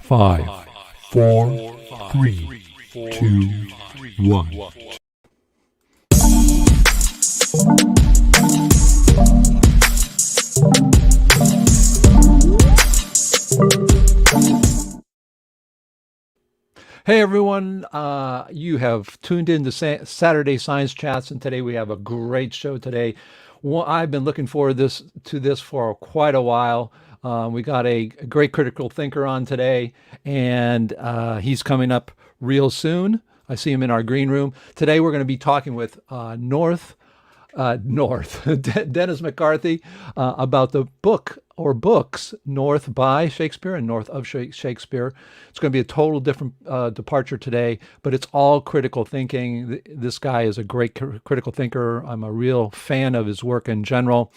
Five, four, three, two, one. Hey everyone, you have tuned in to Saturday Science Chats, and today we have a great show today. I've been looking forward to this for quite a while. We got a great critical thinker on today, and he's coming up real soon. I see him in our green room. Today we're going to be talking with Dennis McCarthy about the book or books North by Shakespeare and North of Shakespeare. It's going to be a total different departure today, but it's all critical thinking. This guy is a great critical thinker. I'm a real fan of his work in general.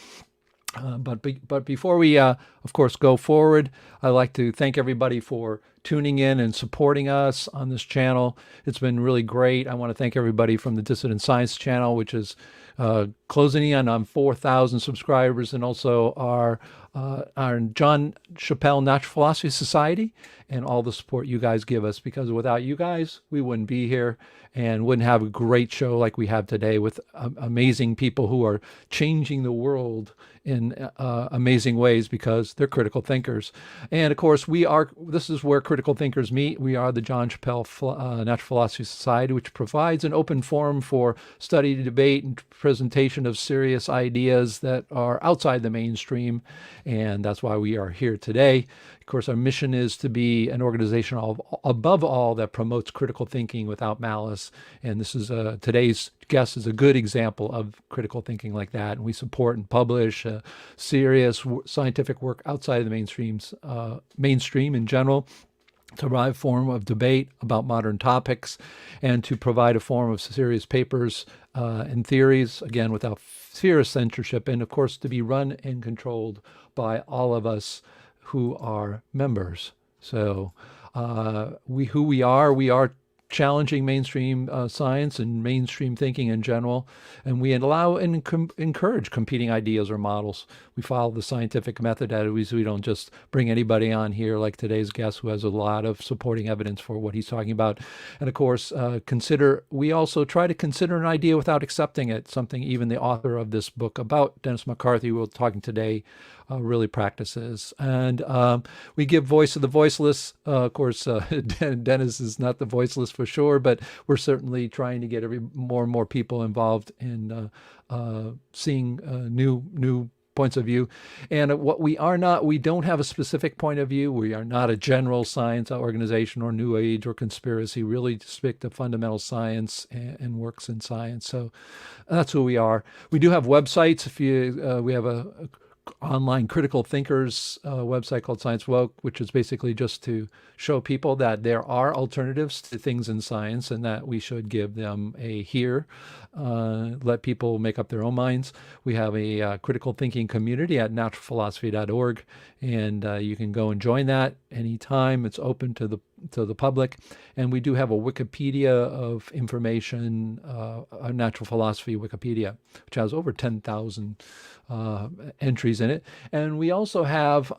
But before we, of course, go forward, I'd like to thank everybody for tuning in and supporting us on this channel. It's been really great. I want to thank everybody from the Dissident Science channel, which is closing in on 4,000 subscribers, and also our John Chappell Natural Philosophy Society, and all the support you guys give us, because without you guys, we wouldn't be here and wouldn't have a great show like we have today with amazing people who are changing the world in amazing ways because they're critical thinkers. And of course, this is where critical thinkers meet. We are the John Chappell Natural Philosophy Society, which provides an open forum for study, debate, and presentation of serious ideas that are outside the mainstream, and that's why we are here today. Of course, our mission is to be an organization above all that promotes critical thinking without malice, and this is today's guest is a good example of critical thinking like that. And we support and publish serious scientific work outside of the mainstream in general, to provide a form of debate about modern topics, and to provide a form of serious papers and theories, again, without fear of censorship, and of course to be run and controlled by all of us who are members. So we are challenging mainstream science and mainstream thinking in general, and we allow and encourage competing ideas or models. We follow the scientific method. That we don't just bring anybody on here like today's guest, who has a lot of supporting evidence for what he's talking about. And of course, we also try to consider an idea without accepting it, something even the author of this book about Dennis McCarthy, we're talking today, really practices. And we give voice to the voiceless. Of course, Dennis is not the voiceless for sure, but we're certainly trying to get more and more people involved in seeing new points of view. And what we don't have a specific point of view. We are not a general science organization or New Age or conspiracy, really stick to fundamental science and works in science. So that's who we are. We do have websites. We have a online critical thinkers website called Science Woke, which is basically just to show people that there are alternatives to things in science and that we should give them a hear, let people make up their own minds. We have a critical thinking community at naturalphilosophy.org, and you can go and join that anytime. It's open to the public. And we do have a Wikipedia of information, a natural philosophy Wikipedia, which has over 10,000 entries in it. And we also have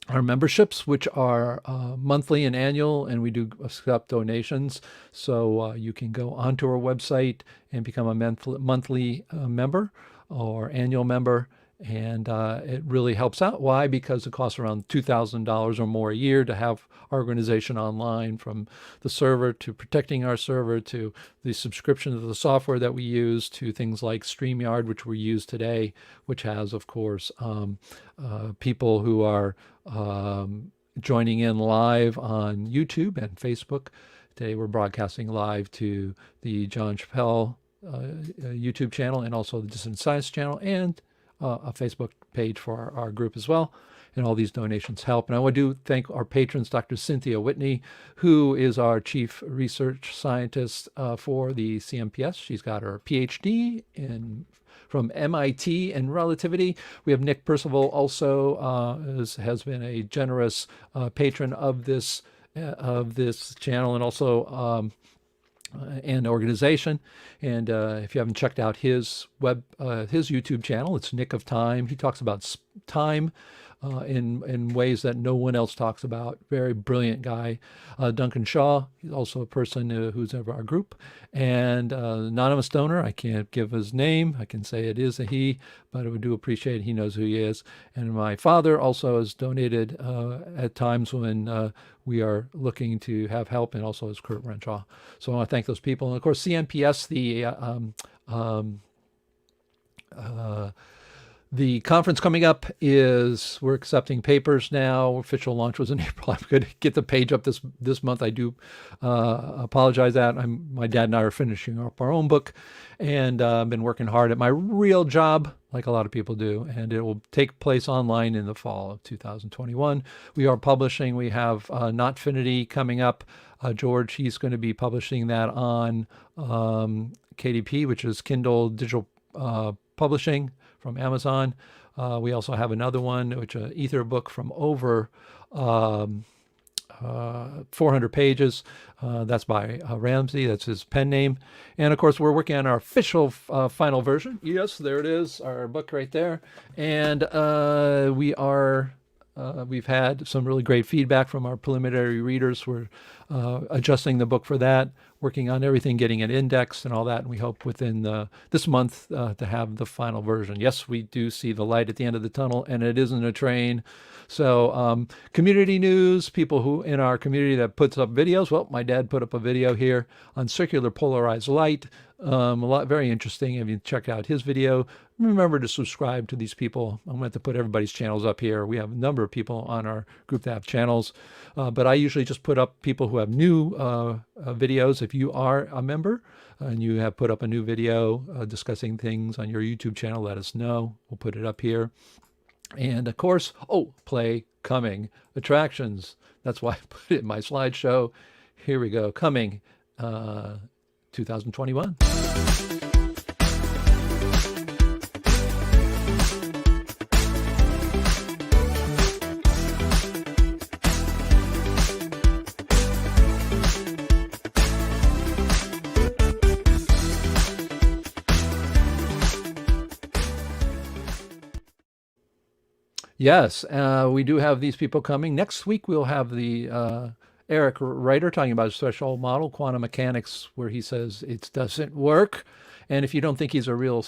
our memberships, which are monthly and annual, and we do accept donations. So you can go onto our website and become a monthly member or annual member. And it really helps out. Why? Because it costs around $2,000 or more a year to have our organization online, from the server to protecting our server to the subscription to the software that we use to things like StreamYard, which we use today, which has, of course, people who are joining in live on YouTube and Facebook. Today we're broadcasting live to the John Chappell YouTube channel, and also the Dissident Science channel, and a Facebook page for our group as well. And all these donations help. And I want to thank our patrons, Dr. Cynthia Whitney, who is our chief research scientist for the CMPS. She's got her PhD from MIT in relativity. We have Nick Percival, also has been a generous patron of this channel, and also and organization. And if you haven't checked out his YouTube channel, it's Nick of Time. He talks about time in ways that no one else talks about. Very brilliant guy. Duncan Shaw, he's also a person who's of our group. And anonymous donor, I can't give his name. I can say it is a he, but I would do appreciate it. He knows who he is. And my father also has donated at times when we are looking to have help, and also as Kurt Renshaw. So I want to thank those people. And of course, CMPS, the conference coming up is, we're accepting papers now. Official launch was in April. I'm going to get the page up this month. I do apologize that my dad and I are finishing up our own book, and I've been working hard at my real job, like a lot of people do, and it will take place online in the fall of 2021. We are publishing. We have Notfinity coming up. George, he's going to be publishing that on KDP, which is Kindle Digital Publishing from Amazon. We also have another one, which is an Ether book from over 400 pages. That's by Ramsey. That's his pen name. And of course, we're working on our official final version. Yes, there it is, our book right there. And we've had some really great feedback from our preliminary readers. We're adjusting the book for that, working on everything, getting it indexed and all that. And we hope within this month to have the final version. Yes, we do see the light at the end of the tunnel, and it isn't a train. So community news, people who in our community that puts up videos. Well, my dad put up a video here on circular polarized light. Very interesting. If you check out his video, remember to subscribe to these people. I'm going to put everybody's channels up here. We have a number of people on our group that have channels, but I usually just put up people who have new videos. If you are a member and you have put up a new video discussing things on your YouTube channel, let us know. We'll put it up here. And of course, play coming attractions. That's why I put it in my slideshow. Here we go. Coming 2021. Yes, we do have these people coming. Next week, we'll have the Eric Reiter talking about his threshold model, quantum mechanics, where he says it doesn't work. And if you don't think he's a real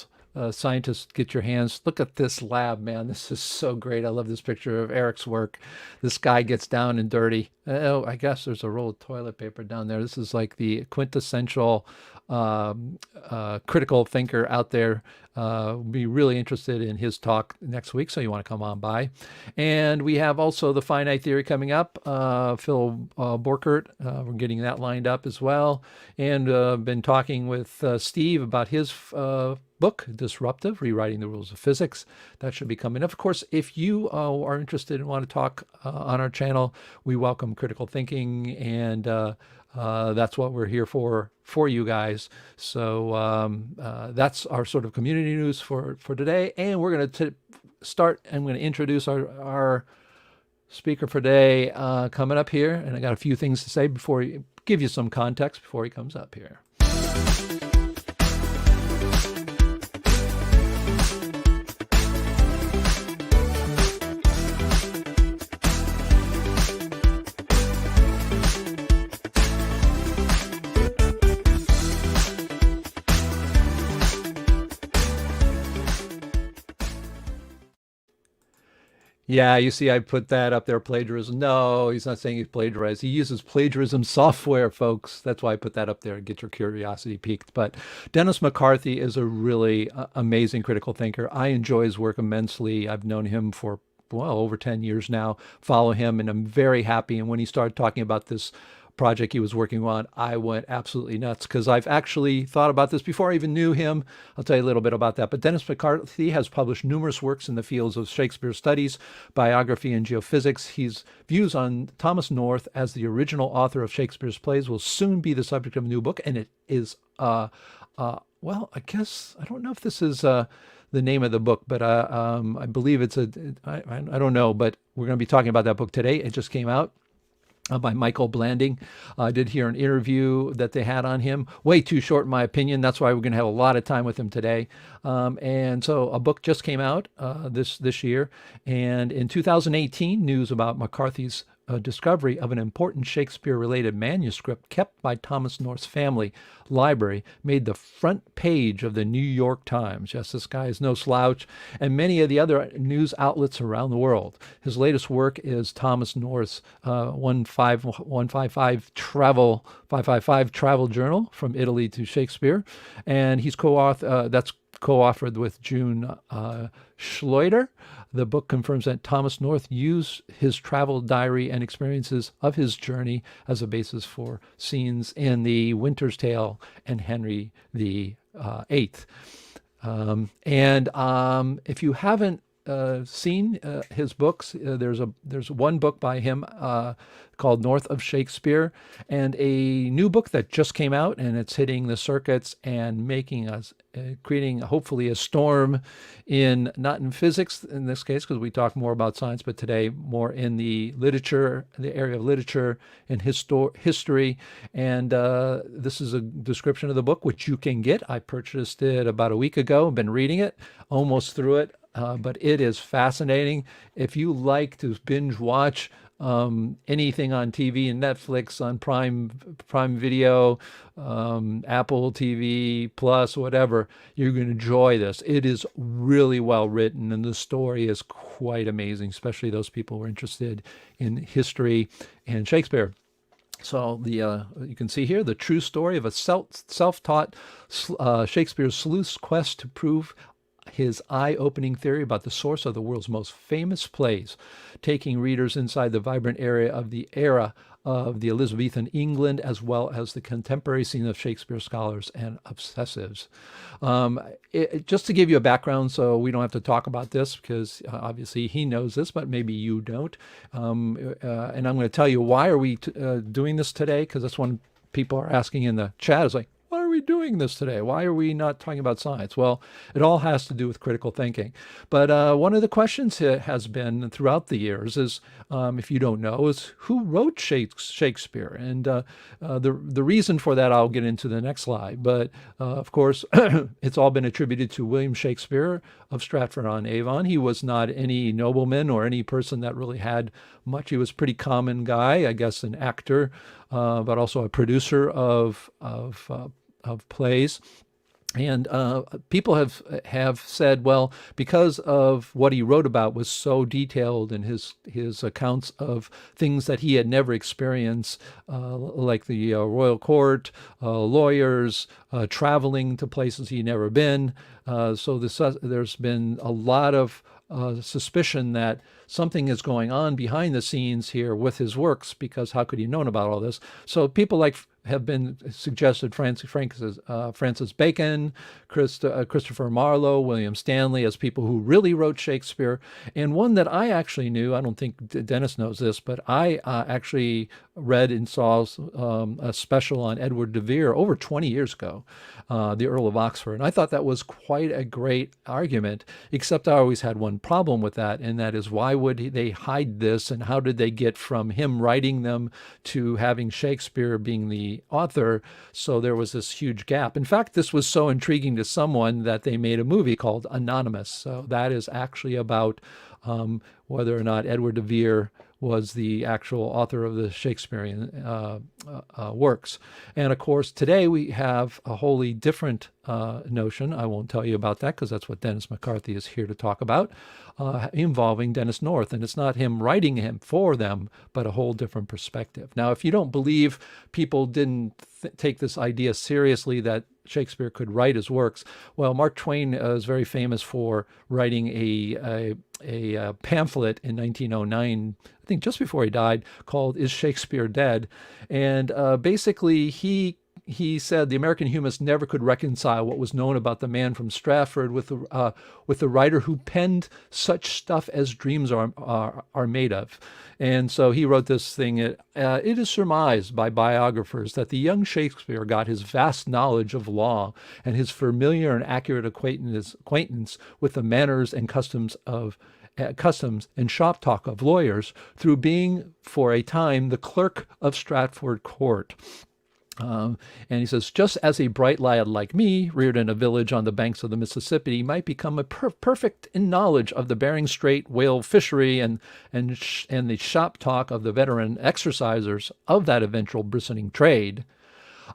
scientist, get your hands. Look at this lab, man. This is so great. I love this picture of Eric's work. This guy gets down and dirty. Oh, I guess there's a roll of toilet paper down there. This is like the quintessential critical thinker out there. Be really interested in his talk next week, so you want to come on by. And we have also the finite theory coming up. Phil Borkert, we're getting that lined up as well. And been talking with Steve about his book, Disruptive, Rewriting the Rules of Physics. That should be coming up. Of course, if you are interested and want to talk on our channel, we welcome critical thinking, and that's what we're here for you guys. So that's our sort of community news for today. And we're going to start. I'm going to introduce our speaker for today coming up here. And I got a few things to say before give you some context before he comes up here. Yeah, you see, I put that up there, plagiarism. No, he's not saying he's plagiarized. He uses plagiarism software, folks. That's why I put that up there, get your curiosity piqued. But Dennis McCarthy is a really amazing critical thinker. I enjoy his work immensely. I've known him for, well, over 10 years now, follow him, and I'm very happy. And when he started talking about this project he was working on, I went absolutely nuts because I've actually thought about this before I even knew him. I'll tell you a little bit about that. But Dennis McCarthy has published numerous works in the fields of Shakespeare studies, biography, and geophysics. His views on Thomas North as the original author of Shakespeare's plays will soon be the subject of a new book, and it is, well, I guess, I don't know if this is the name of the book, but I believe it's I don't know, but we're going to be talking about that book today. It just came out. By Michael Blanding. I did hear an interview that they had on him. Way too short, in my opinion. That's why we're going to have a lot of time with him today. And so a book just came out this year. And in 2018, news about McCarthy's discovery of an important Shakespeare-related manuscript kept by Thomas North's family library made the front page of the New York Times. Yes, this guy is no slouch, and many of the other news outlets around the world. His latest work is Thomas North's 555 Travel Journal from Italy to Shakespeare, and he's co-authored with June Schleuder. The book confirms that Thomas North used his travel diary and experiences of his journey as a basis for scenes in The Winter's Tale and Henry VIII. If you haven't seen his books, there's one book by him called North of Shakespeare, and a new book that just came out, and it's hitting the circuits and making us creating hopefully a storm not in physics in this case, because we talk more about science, but today more in the literature, the area of literature and history. And this is a description of the book, which you can get. I purchased it about a week ago. I've been reading it, almost through it. But it is fascinating. If you like to binge watch anything on TV and Netflix, on Prime Video, Apple TV Plus, whatever, you're going to enjoy this. It is really well written, and the story is quite amazing, especially those people who are interested in history and Shakespeare. So you can see here the true story of a self-taught Shakespeare sleuth's quest to prove his eye-opening theory about the source of the world's most famous plays, taking readers inside the vibrant area of the Elizabethan England, as well as the contemporary scene of Shakespeare scholars and obsessives. Just to give you a background, so we don't have to talk about this, because obviously he knows this, but maybe you don't. And I'm going to tell you why are we doing this today, because that's one people are asking in the chat. Is like, why are we doing this today? Why are we not talking about science? Well, it all has to do with critical thinking. But one of the questions has been throughout the years is, if you don't know, is who wrote Shakespeare? And the reason for that I'll get into the next slide. But of course, it's all been attributed to William Shakespeare of Stratford-on-Avon. He was not any nobleman or any person that really had much. He was a pretty common guy, I guess, an actor, but also a producer of plays. And people have said, well, because of what he wrote about was so detailed in his accounts of things that he had never experienced, like the royal court, lawyers, traveling to places he'd never been. So there's been a lot of suspicion that something is going on behind the scenes here with his works, because how could he have known about all this? So people have been suggested Francis Bacon, Christopher Marlowe, William Stanley as people who really wrote Shakespeare. And one that I actually knew, I don't think Dennis knows this, but I actually read and saw a special on Edward de Vere over 20 years ago, the Earl of Oxford. And I thought that was quite a great argument, except I always had one problem with that, and that is, why would they hide this, and how did they get from him writing them to having Shakespeare being the author? So there was this huge gap. In fact, this was so intriguing to someone that they made a movie called Anonymous. So that is actually about whether or not Edward de Vere was the actual author of the Shakespearean works. And of course, today we have a wholly different notion. I won't tell you about that because that's what Dennis McCarthy is here to talk about, involving Dennis North. And it's not him writing him for them, but a whole different perspective. Now, if you don't believe people didn't take this idea seriously that Shakespeare could write his works, well, Mark Twain is very famous for writing a pamphlet in 1909, I think just before he died, called "Is Shakespeare Dead?" And basically he said the American humanists never could reconcile what was known about the man from Stratford with the writer who penned such stuff as dreams are made of. And so he wrote this thing. It is surmised by biographers that the young Shakespeare got his vast knowledge of law and his familiar and accurate acquaintance with the manners and customs and shop talk of lawyers through being, for a time, the clerk of Stratford Court. And he says, just as a bright lad like me, reared in a village on the banks of the Mississippi, might become a perfect in knowledge of the Bering Strait whale fishery and the shop talk of the veteran exercisers of that eventual bristling trade,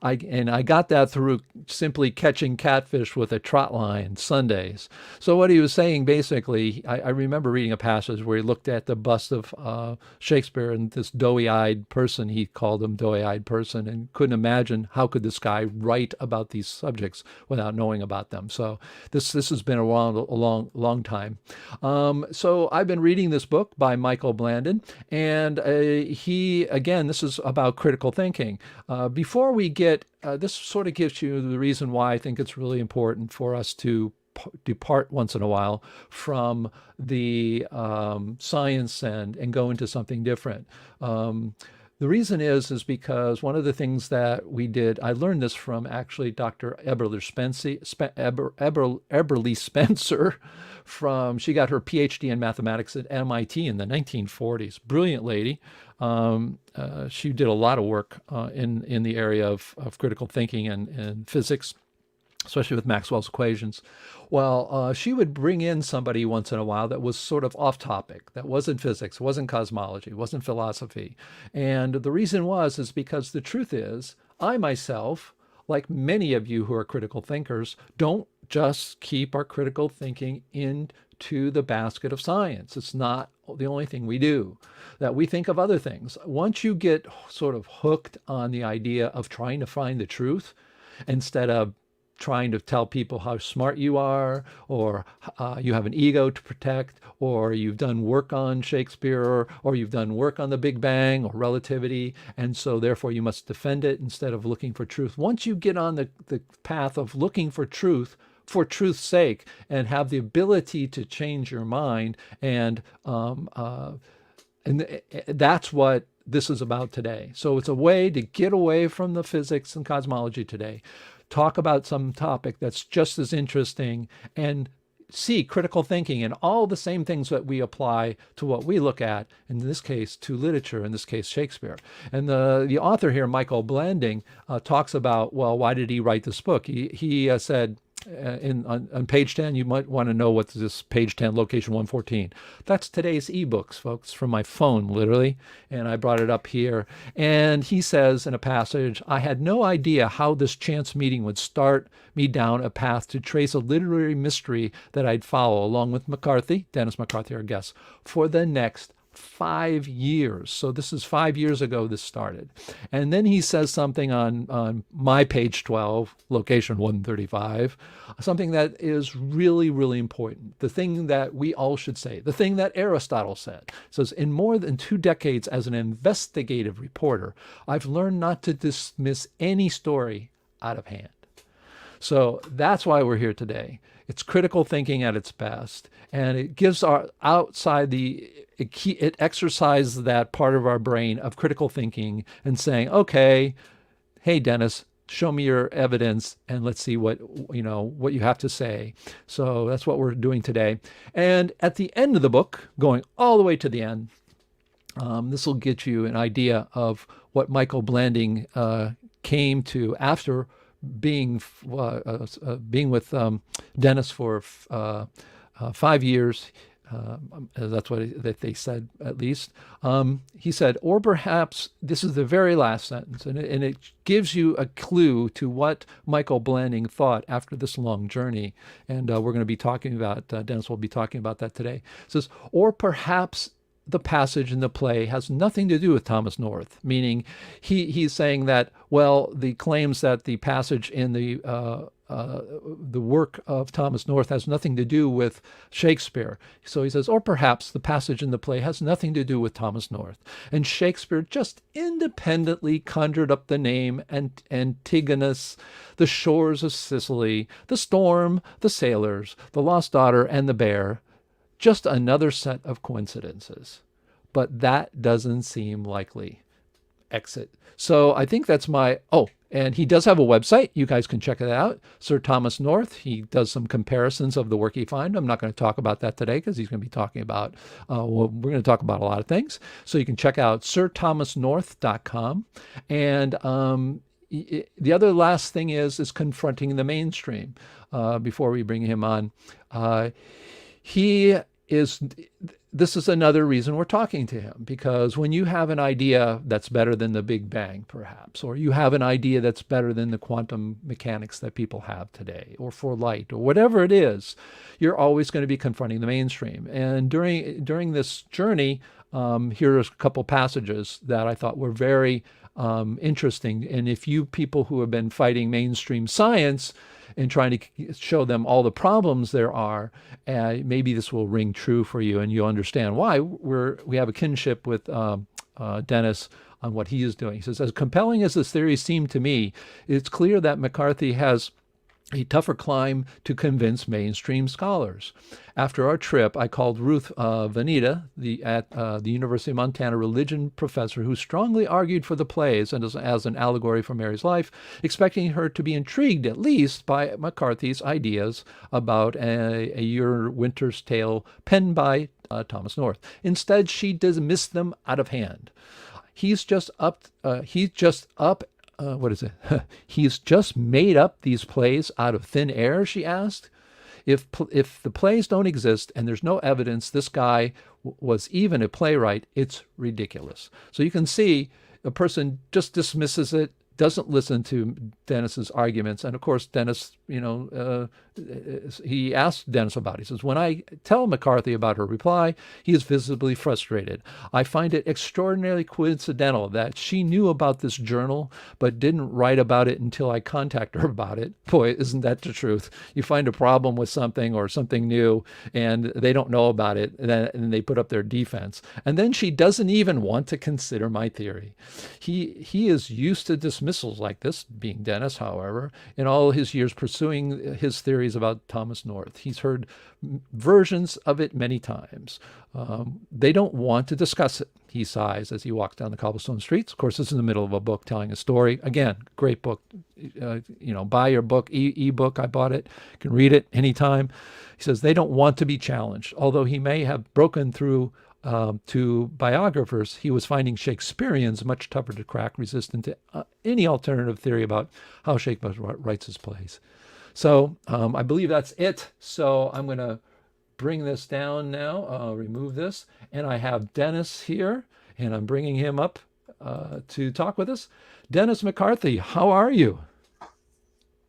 I got that through simply catching catfish with a trot line Sundays. So what he was saying, basically, I remember reading a passage where he looked at the bust of Shakespeare and this doughy-eyed person, he called him doughy-eyed person, and couldn't imagine how could this guy write about these subjects without knowing about them. So this has been around a long time. So I've been reading this book by Michael Blandon, and this is about critical thinking. Before we get this sort of gives you the reason why I think it's really important for us to depart once in a while from the science and go into something different. The reason is because one of the things that we did, I learned this from actually Dr. Eberly Spencer. She got her PhD in mathematics at MIT in the 1940s. Brilliant lady. She did a lot of work in the area of critical thinking and physics. especially with Maxwell's equations. Well, she would bring in somebody once in a while that was sort of off topic, that wasn't physics, wasn't cosmology, wasn't philosophy. And the reason is because the truth is, I myself, like many of you who are critical thinkers, don't just keep our critical thinking into the basket of science. It's not the only thing we do, that we think of other things. Once you get sort of hooked on the idea of trying to find the truth instead of trying to tell people how smart you are, or you have an ego to protect, or you've done work on Shakespeare, or you've done work on the Big Bang or relativity, and so therefore you must defend it instead of looking for truth. Once you get on the path of looking for truth's sake, and have the ability to change your mind, and that's what this is about today. So it's a way to get away from the physics and cosmology today, talk about some topic that's just as interesting, and see critical thinking and all the same things that we apply to what we look at, in this case to literature, in this case Shakespeare. And the author here, Michael Blanding, talks about, well, why did he write this book? He said, on page 10, you might want to know what's this page 10, location 114. That's today's ebooks, folks, from my phone, literally. And I brought it up here. And he says in a passage, I had no idea how this chance meeting would start me down a path to trace a literary mystery that I'd follow, along with McCarthy, Dennis McCarthy, our guest, for the next 5 years. So this is 5 years ago this started. And then he says something on my page 12, location 135, something that is really, really important. The thing that we all should say, the thing that Aristotle said. Says, in more than 2 decades as an investigative reporter, I've learned not to dismiss any story out of hand. So that's why we're here today. It's critical thinking at its best, and it gives our outside it exercises that part of our brain of critical thinking and saying, okay, hey Dennis, show me your evidence and let's see what you have to say. So that's what we're doing today. And at the end of the book, going all the way to the end, this will get you an idea of what Michael Blanding came to after being with Dennis for 5 years. That's what they said, at least. He said, or perhaps, this is the very last sentence, and it gives you a clue to what Michael Blanding thought after this long journey. And we're going to be talking about, Dennis will be talking about that today. It says, or perhaps the passage in the play has nothing to do with Thomas North, meaning he's saying that, well, the claims that the passage in the work of Thomas North has nothing to do with Shakespeare. So he says, or perhaps the passage in the play has nothing to do with Thomas North, and Shakespeare just independently conjured up the name Antigonus, the shores of Sicily, the storm, the sailors, the lost daughter, and the bear. Just another set of coincidences. But that doesn't seem likely. Exit. So I think that's and he does have a website. You guys can check it out. Sir Thomas North. He does some comparisons of the work he finds. I'm not going to talk about that today because he's going to be talking about, we're going to talk about a lot of things. So you can check out sirthomasnorth.com. And the other last thing is confronting the mainstream before we bring him on. This is another reason we're talking to him, because when you have an idea that's better than the Big Bang, perhaps, or you have an idea that's better than the quantum mechanics that people have today, or for light, or whatever it is, you're always going to be confronting the mainstream. And during this journey, here are a couple passages that I thought were very interesting. And if you people who have been fighting mainstream science and trying to show them all the problems there are, maybe this will ring true for you, and you'll understand why we have a kinship with Dennis on what he is doing. He says, as compelling as this theory seemed to me, it's clear that McCarthy has a tougher climb to convince mainstream scholars. After our trip, I called Ruth Vanita, at the University of Montana religion professor, who strongly argued for the plays and as an allegory for Mary's life, expecting her to be intrigued at least by McCarthy's ideas about a Your Winter's Tale penned by Thomas North. Instead, she dismissed them out of hand. He's just up what is it? He's just made up these plays out of thin air, she asked. If the plays don't exist and there's no evidence this guy was even a playwright, it's ridiculous. So you can see a person just dismisses it, doesn't listen to Dennis's arguments. And of course, Dennis, he asked Dennis about it. He says, when I tell McCarthy about her reply, he is visibly frustrated. I find it extraordinarily coincidental that she knew about this journal, but didn't write about it until I contacted her about it. Boy, isn't that the truth? You find a problem with something or something new, and they don't know about it, and they put up their defense. And then she doesn't even want to consider my theory. He is used to dismissals like this, being Dennis, however, in all his years pursuing his theories about Thomas North. He's heard versions of it many times. They don't want to discuss it, he sighs as he walks down the cobblestone streets. Of course, this is in the middle of a book telling a story. Again, great book. Buy your book, e-book. I bought it. You can read it anytime. He says they don't want to be challenged. Although he may have broken through to biographers, he was finding Shakespeareans much tougher to crack, resistant to any alternative theory about how Shakespeare writes his plays. So I believe that's it. So I'm going to bring this down now, remove this, and I have Dennis here, and I'm bringing him up to talk with us. Dennis McCarthy, how are you?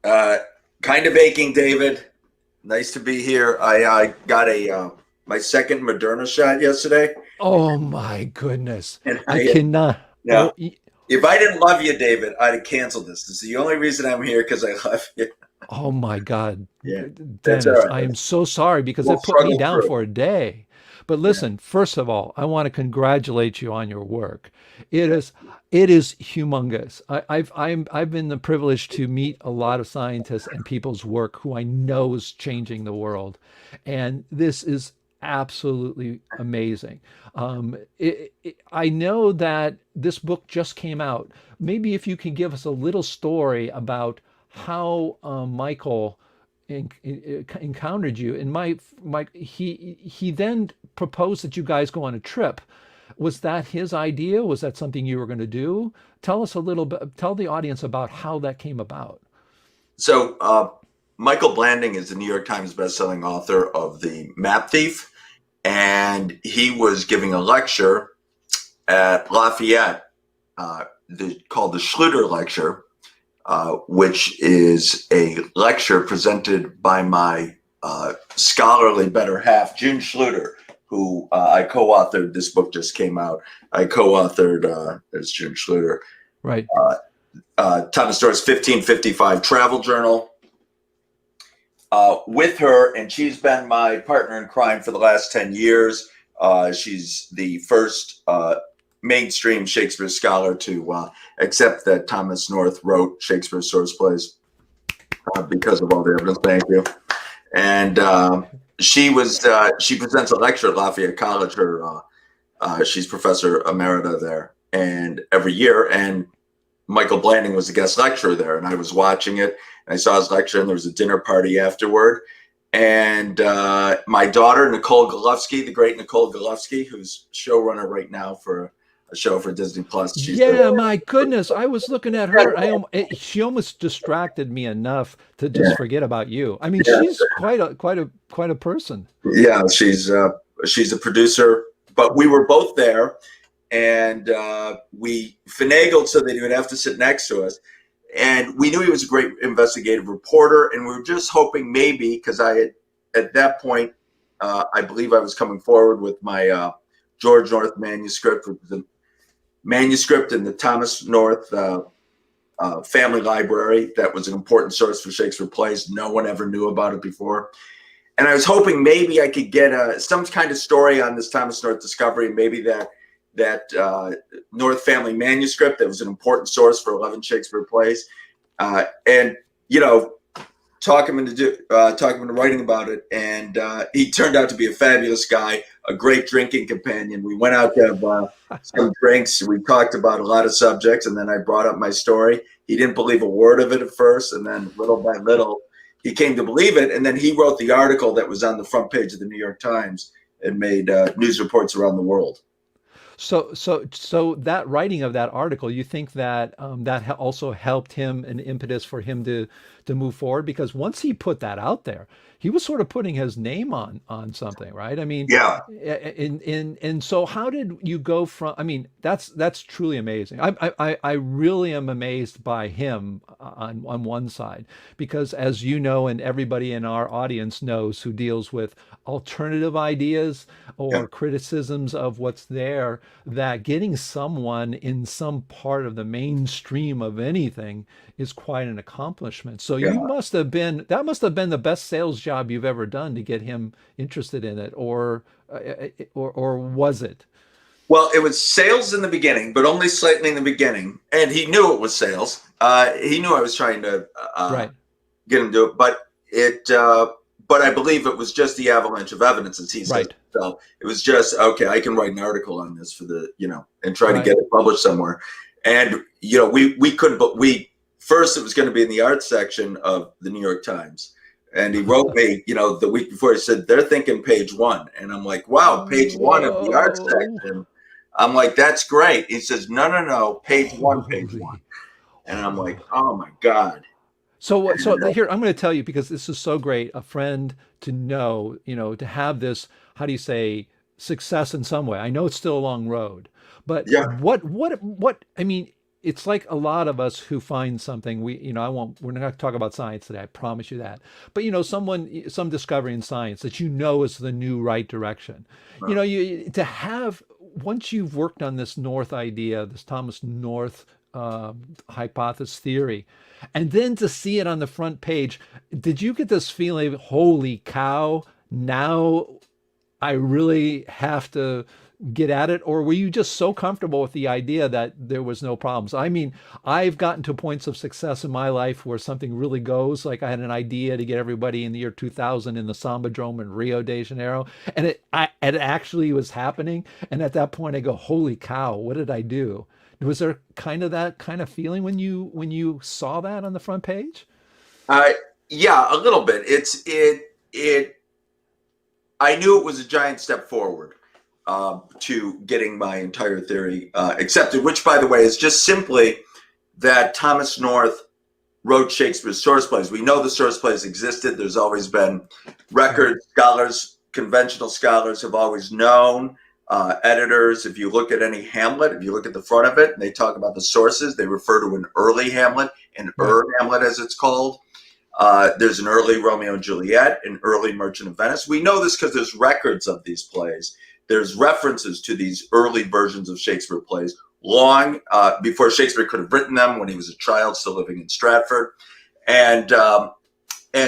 Kind of aching, David. Nice to be here. I got my second Moderna shot yesterday. Oh my goodness. And I cannot. Now, if I didn't love you, David, I'd have canceled this. This is the only reason I'm here, because I love you. Oh my God. Yeah, Dennis, right. I am so sorry, because it put me down for a day. But listen, first of all, I want to congratulate you on your work. It is humongous. I've been the privilege to meet a lot of scientists and people's work who I know is changing the world. And this is absolutely amazing. I know that this book just came out. Maybe if you can give us a little story about how Michael encountered you. And he then proposed that you guys go on a trip. Was that his idea? Was that something you were going to do? Tell us a little bit. Tell the audience about how that came about. So Michael Blanding is the New York Times bestselling author of The Map Thief. And he was giving a lecture at Lafayette called the Schluter Lecture, which is a lecture presented by my scholarly better half, June Schluter, who I co-authored. This book just came out. I co-authored, there's June Schluter. Right. Thomas North's 1555 travel journal. With her, and she's been my partner in crime for the last 10 years. She's the first mainstream Shakespeare scholar to accept that Thomas North wrote Shakespeare's source plays because of all the evidence. Thank you. And she presents a lecture at Lafayette College. She's professor emerita there, and every year. And Michael Blanding was a guest lecturer there, and I was watching it. And I saw his lecture, and there was a dinner party afterward. And my daughter, Nicole Golufsky, the great Nicole Golufsky, who's showrunner right now for a show for Disney Plus. My goodness, I was looking at her. She almost distracted me enough to just forget about you. I mean, she's quite a person. Yeah, she's a producer, but we were both there. And we finagled so that he would have to sit next to us. And we knew he was a great investigative reporter. And we were just hoping maybe, because I had, at that point, I believe I was coming forward with my George North manuscript, which was a manuscript in the Thomas North family library. That was an important source for Shakespeare plays. No one ever knew about it before. And I was hoping maybe I could get some kind of story on this Thomas North discovery, maybe that North family manuscript that was an important source for 11 Shakespeare plays, and talk him into writing about it. And he turned out to be a fabulous guy, a great drinking companion. We went out to have some drinks. We talked about a lot of subjects, and then I brought up my story. He didn't believe a word of it at first, and then little by little he came to believe it. And then he wrote the article that was on the front page of the New York Times and made news reports around the world. So that writing of that article, you think that also helped him an impetus for him to move forward? Because once he put that out there, he was sort of putting his name on something, right? I mean, Yeah. and so how did you go from? I mean, that's truly amazing. I really am amazed by him on one side because, as you know, and everybody in our audience knows who deals with alternative ideas Yeah. or criticisms of what's there, that getting someone in some part of the mainstream of anything is quite an accomplishment. So you Yeah. must have been that must have been the best sales job you've ever done to get him interested in it, or was it? Well, it was sales in the beginning, but only slightly in the beginning. And he knew it was sales. He knew I was trying to Right, get him to it, but I believe it was just the avalanche of evidence, as he says. right, So it was just, okay, I can write an article on this and try to right. get it published somewhere. And, we couldn't, but first it was going to be in the arts section of the New York Times. And he wrote me, the week before, he said, they're thinking page one. And I'm like, wow, page one of the arts Whoa. section. I'm like, that's great. He says, no, no, no, page one, page one. Holy. And I'm like, oh my God. So And, here I'm going to tell you because this is so great. A friend to know, to have this. How do you say success in some way? I know it's still a long road, but yeah, what? I mean, it's like a lot of us who find something. I won't. We're not going to talk about science today. I promise you that. But some discovery in science that is the new right direction. You to have once you've worked on this North idea, this Thomas North hypothesis theory, and then to see it on the front page, did you get this feeling, holy cow, now I really have to get at it? Or were you just so comfortable with the idea that there was no problems? I mean, I've gotten to points of success in my life where something really goes. Like I had an idea to get everybody in the year 2000 in the Sambadrome in Rio de Janeiro, and it actually was happening. And at that point, I go, holy cow, what did I do? Was there kind of that kind of feeling when you saw that on the front page? uh, yeah, a little bit. It. I knew it was a giant step forward to getting my entire theory accepted, which, by the way, is just simply that Thomas North wrote Shakespeare's source plays. We know the source plays existed. There's always been records. Scholars, conventional scholars have always known. Editors, if you look at any Hamlet, if you look at the front of it, and they talk about the sources, they refer to an early Hamlet, an Right. Hamlet as it's called. There's an early Romeo and Juliet, an early Merchant of Venice. We know this because there's records of these plays. There's references to these early versions of Shakespeare plays long before Shakespeare could have written them, when he was a child still living in Stratford. And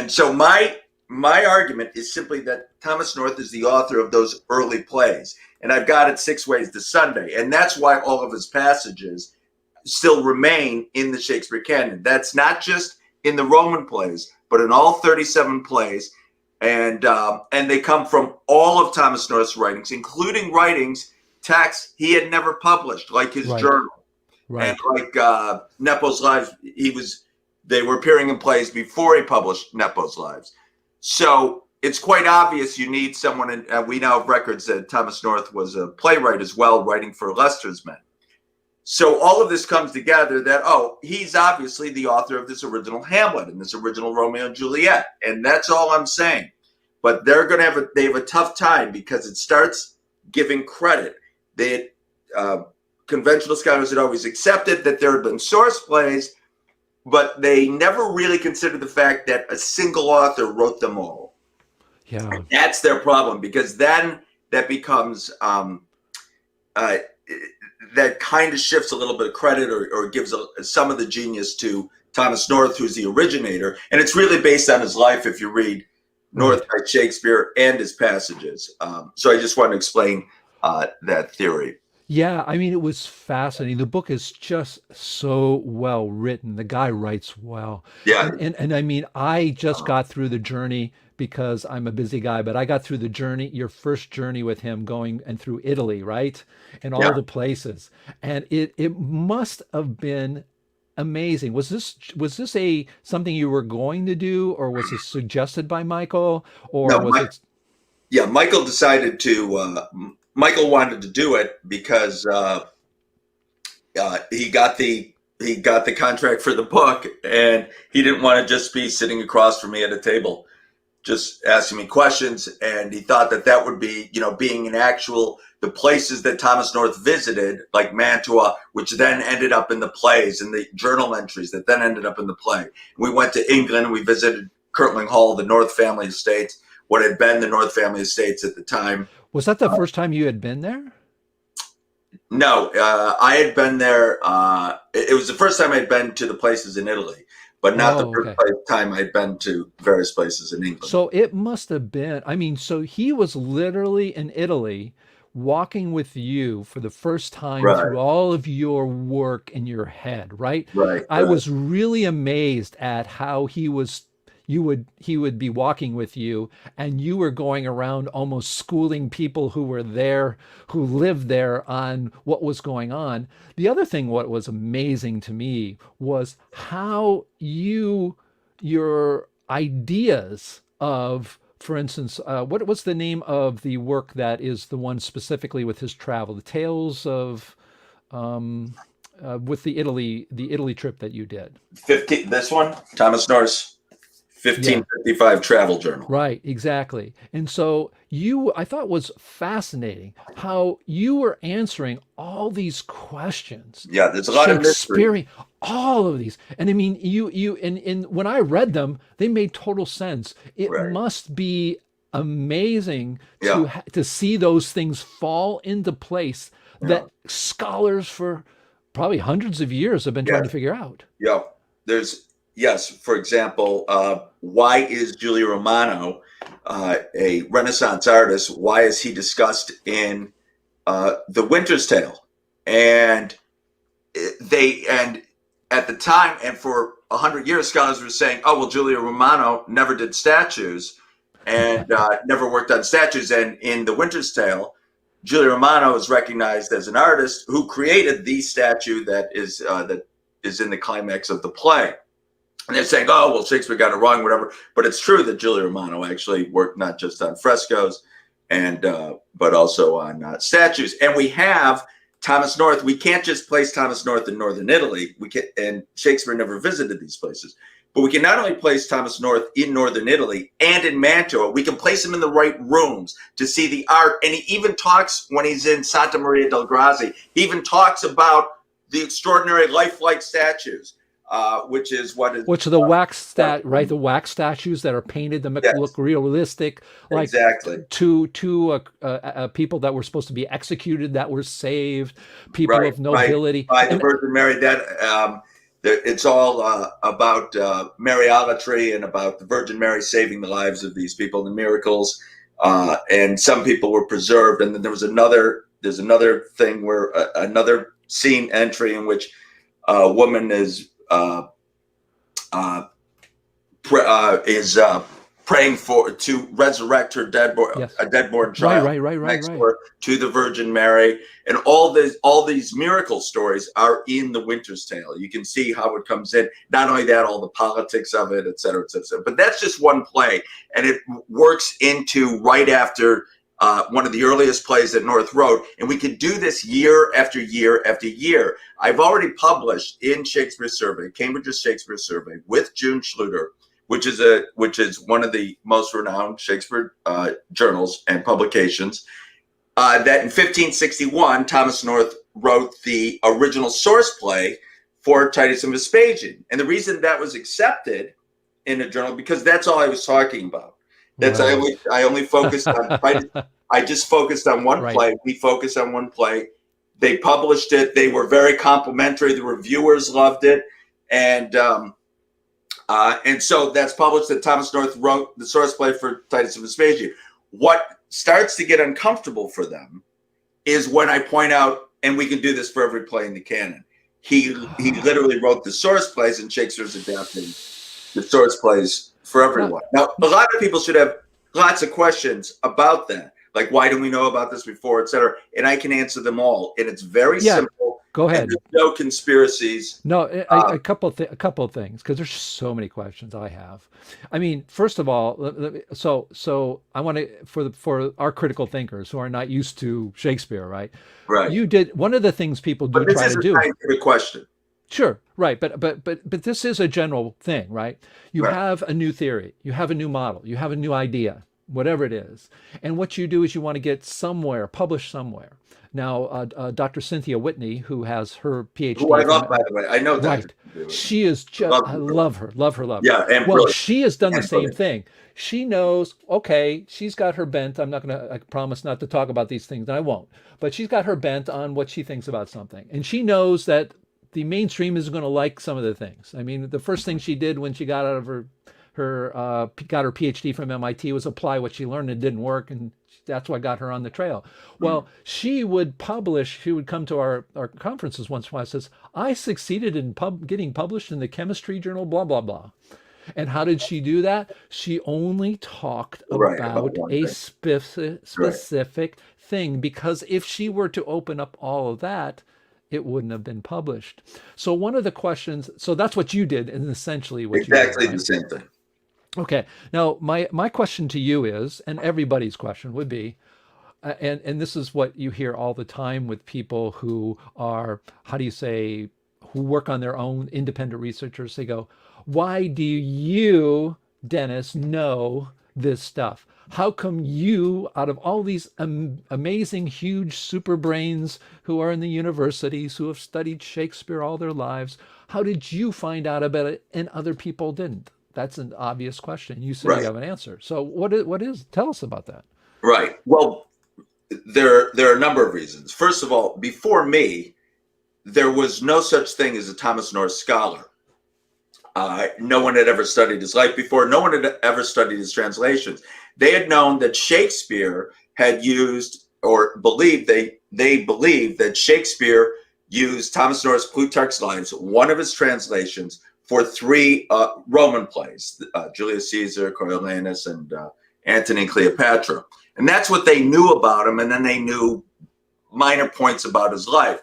so my argument is simply that Thomas North is the author of those early plays. And I've got it 6 ways to Sunday. And that's why all of his passages still remain in the Shakespeare canon. That's not just in the Roman plays, but in all 37 plays. And they come from all of Thomas North's writings, including texts he had never published, like his Right. journal. And Right. like Nepo's Lives, they were appearing in plays before he published Nepo's Lives. So it's quite obvious you need someone, and we now have records that Thomas North was a playwright as well, writing for Leicester's Men. So all of this comes together that, he's obviously the author of this original Hamlet and this original Romeo and Juliet. And that's all I'm saying. But they're going to have a tough time because it starts giving credit that conventional scholars had always accepted that there had been source plays, but they never really considered the fact that a single author wrote them all. Yeah. That's their problem, because then that becomes that kind of shifts a little bit of credit or gives some of the genius to Thomas North, who's the originator. And it's really based on his life if you read North by Shakespeare and his passages. So I just want to explain that theory. Yeah, I mean, it was fascinating. The book is just so well written. The guy writes well. Yeah. And I mean, I just got through the journey because I'm a busy guy, but I got through the journey, your first journey with him going and through Italy, right? And all Yeah. the places. And it must have been amazing. Was this a something you were going to do, or was this suggested by Michael, or No, was it? Michael decided to Michael wanted to do it because he got the contract for the book, and he didn't want to just be sitting across from me at a table, just asking me questions. And he thought that would be, being the places that Thomas North visited, like Mantua, which then ended up in the plays and the journal entries that then ended up in the play. We went to England and we visited Kirtling Hall, the North family estates, what had been the North family estates at the time. Was that the first time you had been there? No, I had been there. It was the first time I'd been to the places in Italy, but not the first time I'd been to various places in England. So it must have been, so he was literally in Italy walking with you for the first time through all of your work in your head, right? Right. I was really amazed at how he would be walking with you, and you were going around almost schooling people who were there, who lived there, on what was going on. The other thing, what was amazing to me, was how your ideas of, for instance, what was the name of the work that is the one specifically with his travel, the Tales of, with the Italy trip that you did? This one, Thomas North's 1555 travel journal. Right, exactly. And so I thought was fascinating how you were answering all these questions. Yeah, there's a lot of mystery. All of these. And I mean, and when I read them, they made total sense. It must be amazing to see those things fall into place that scholars for probably hundreds of years have been trying to figure out. Yeah, yes, for example, why is Giulio Romano, a Renaissance artist, why is he discussed in The Winter's Tale? And at the time, and for 100 years, scholars were saying, oh, well, Giulio Romano never did statues and never worked on statues. And in The Winter's Tale, Giulio Romano is recognized as an artist who created the statue that is in the climax of the play. And they're saying, oh, well, Shakespeare got it wrong, whatever. But it's true that Giulio Romano actually worked not just on frescoes, but also on statues. And we have Thomas North. We can't just place Thomas North in northern Italy. And Shakespeare never visited these places. But we can not only place Thomas North in northern Italy and in Mantua, we can place him in the right rooms to see the art. And he even talks, when he's in Santa Maria del Grazie, he even talks about the extraordinary lifelike statues. Which are the wax right? The wax statues that are painted that look realistic, like two people that were supposed to be executed, that were saved, people of nobility by the Virgin Mary. It's all about Mariolatry and about the Virgin Mary saving the lives of these people, the miracles, and some people were preserved. And then there's another thing where another scene entry in which a woman is praying to resurrect her dead-born child, right. to the Virgin Mary, and all these miracle stories are in The Winter's Tale. You can see how it comes in. Not only that, all the politics of it, et cetera, et cetera, et cetera. But that's just one play, and it works into right after one of the earliest plays that North wrote, and we could do this year after year after year. I've already published in Shakespeare Survey, Cambridge's Shakespeare Survey, with June Schluter, which is one of the most renowned Shakespeare journals and publications, that in 1561 Thomas North wrote the original source play for Titus and Vespasian, and the reason that was accepted in a journal because that's all I was talking about. That's I only focused on. I just focused on one play. We focused on one play. They published it. They were very complimentary. The reviewers loved it, and so that's published. That Thomas North wrote the source play for Titus and Vespasian. What starts to get uncomfortable for them is when I point out, and we can do this for every play in the canon. He literally wrote the source plays, and Shakespeare's adapting the source plays for everyone. Now, a lot of people should have lots of questions about that. Like, why didn't we know about this before, et cetera? And I can answer them all. And it's very simple. Go and ahead. there's no conspiracies. No, Uh, a couple of things because there's so many questions I have. I mean, first of all, so I want to for our critical thinkers who are not used to Shakespeare, right? right. You did one of the things people But do this try is to a do. scientific question. Sure, right, but this is a general thing, right? You Right. have a new theory, you have a new model, you have a new idea, whatever it is, and what you do is you want to get somewhere, published somewhere. Now, Dr. Cynthia Whitney, who has her Who I PhD from love, by the way. I know Dr. right, she is just Love I her. love her, love her, love her. Yeah, and Well, brilliant. she has done the And same brilliant. thing. She knows, okay, she's got her bent. I'm not gonna, I promise not to talk about these things, and I won't. But she's got her bent on what she thinks about something, and she knows that the mainstream is going to like some of the things. I mean, the first thing she did when she got out of got her PhD from MIT was apply what she learned. It didn't work, and that's what got her on the trail. Well, she would publish. She would come to our conferences once in a while. Says, "I succeeded in getting published in the chemistry journal, blah blah blah." And how did she do that? She only talked Right, about about one a thing. Right. specific thing because if she were to open up all of that, it wouldn't have been published. So one of the questions, so that's what you did, and essentially what you did, Exactly the right? same thing. Okay. Now my question to you is, and everybody's question would be, and this is what you hear all the time with people who are, how do you say, who work on their own, independent researchers. They go, why do you, Dennis, know this stuff? How come you, out of all these amazing, huge super brains who are in the universities, who have studied Shakespeare all their lives, how did you find out about it and other people didn't? That's an obvious question. You say you Right. have an answer. So what is, tell us about that. Right. Well, there are a number of reasons. First of all, before me, there was no such thing as a Thomas North scholar. No one had ever studied his life before. No one had ever studied his translations. They had known that Shakespeare had used, or believed, they believed that Shakespeare used Thomas North's Plutarch's Lives, one of his translations, for three Roman plays, Julius Caesar, Coriolanus, and Antony and Cleopatra. And that's what they knew about him. And then they knew minor points about his life.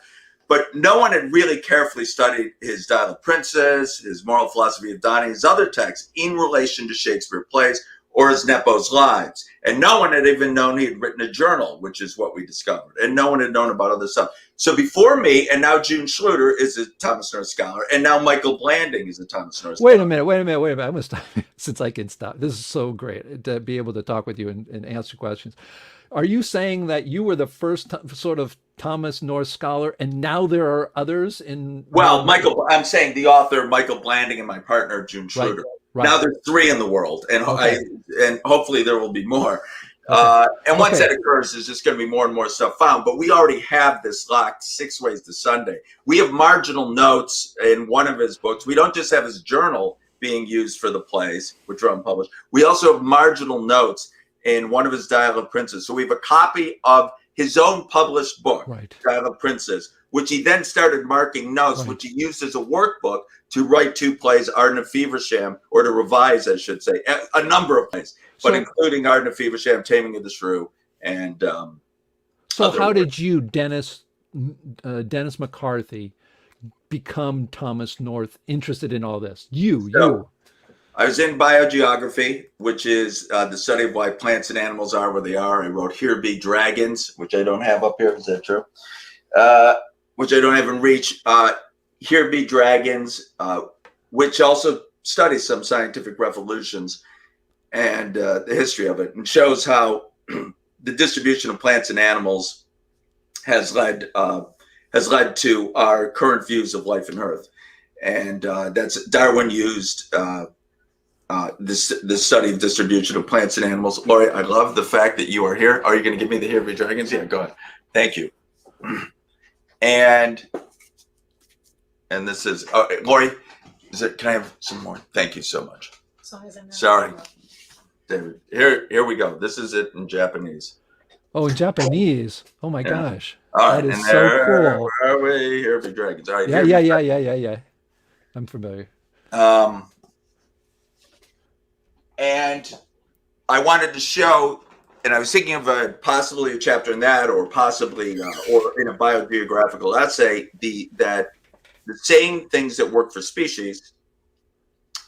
But no one had really carefully studied his Dial of Princes, his Moral Philosophy of Donnie, his other texts in relation to Shakespeare plays or his Nepo's lives. And no one had even known he had written a journal, which is what we discovered. And no one had known about other stuff. So before me, and now June Schluter is a Thomas North scholar, and now Michael Blanding is a Thomas North Wait scholar. a minute, wait a minute, wait a minute. I'm gonna stop since I can stop. This is so great to be able to talk with you and answer questions. Are you saying that you were the first sort of Thomas North scholar, and now there are others in Well, more? I'm saying the author, Michael Blanding, and my partner, June Right, Schluter. Now right. there's three in the world, and Okay, and hopefully there will be more. okay, And once okay. that occurs, there's just going to be more and more stuff found. But we already have this locked 6 ways to Sunday. We have marginal notes in one of his books. We don't just have his journal being used for the plays, which are unpublished. We also have marginal notes in one of his Dial of Princes. So we have a copy of his own published book, Right, Dial of Princes, which he then started marking notes, which right. he used as a workbook to write two plays, Arden of Feversham, or to revise, I should say, a number of plays, but So, including Arden of Feversham, Taming of the Shrew, and so other how works. did you, Dennis McCarthy, become Thomas North interested in all this? So I was in biogeography, which is the study of why plants and animals are where they are. I wrote Here Be Dragons, which I don't have up here. Is that true? Which I don't have in reach. Here Be Dragons, which also studies some scientific revolutions and the history of it, and shows how the distribution of plants and animals has led to our current views of life and Earth. And that's Darwin used this study of distribution of plants and animals. Lori, I love the fact that you are here. Are you going to give me the Here Be Dragons? Yeah, go ahead. Thank you. And this is Lori. Can I have some more? Thank you so much. Sorry, David. Here we go. This is it in Japanese. oh, in Japanese. Oh my Yeah. gosh, All that right, is and so there, cool. where are we? Here Be Dragons. All right. Yeah, Here yeah, Be yeah, yeah, yeah, yeah. I'm familiar. And I wanted to show and I was thinking of possibly a chapter in that, or possibly, or in a biogeographical essay, that the same things that work for species,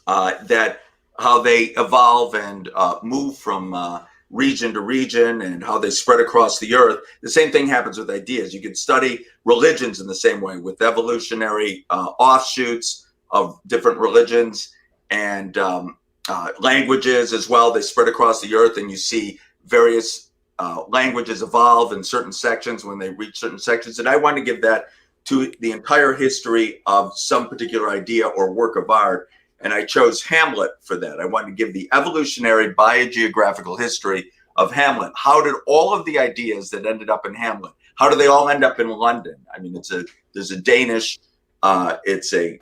that how they evolve and move from region to region, and how they spread across the earth. The same thing happens with ideas. You could study religions in the same way, with evolutionary offshoots of different religions, and languages as well. They spread across the earth, and you see various languages evolve in certain sections when they reach certain sections. And I want to give that to the entire history of some particular idea or work of art. And I chose Hamlet for that. I wanted to give the evolutionary biogeographical history of Hamlet. How did all of the ideas that ended up in Hamlet, how do they all end up in London? I mean, there's a Danish, it's a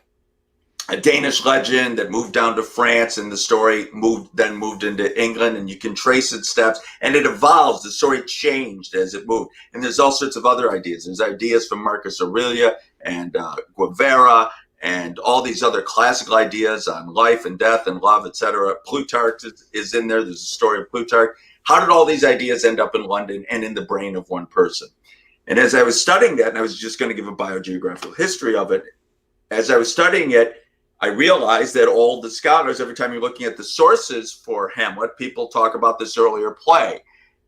Danish legend that moved down to France, and the story moved into England, and you can trace its steps, and it evolves. The story changed as it moved. And there's all sorts of other ideas. There's ideas from Marcus Aurelius and Guevara, and all these other classical ideas on life and death and love, etc. Plutarch is in there. There's a story of Plutarch. How did all these ideas end up in London and in the brain of one person? And as I was studying that, and I was just going to give a biogeographical history of it, as I was studying it, I realized that all the scholars, every time you're looking at the sources for Hamlet, people talk about this earlier play,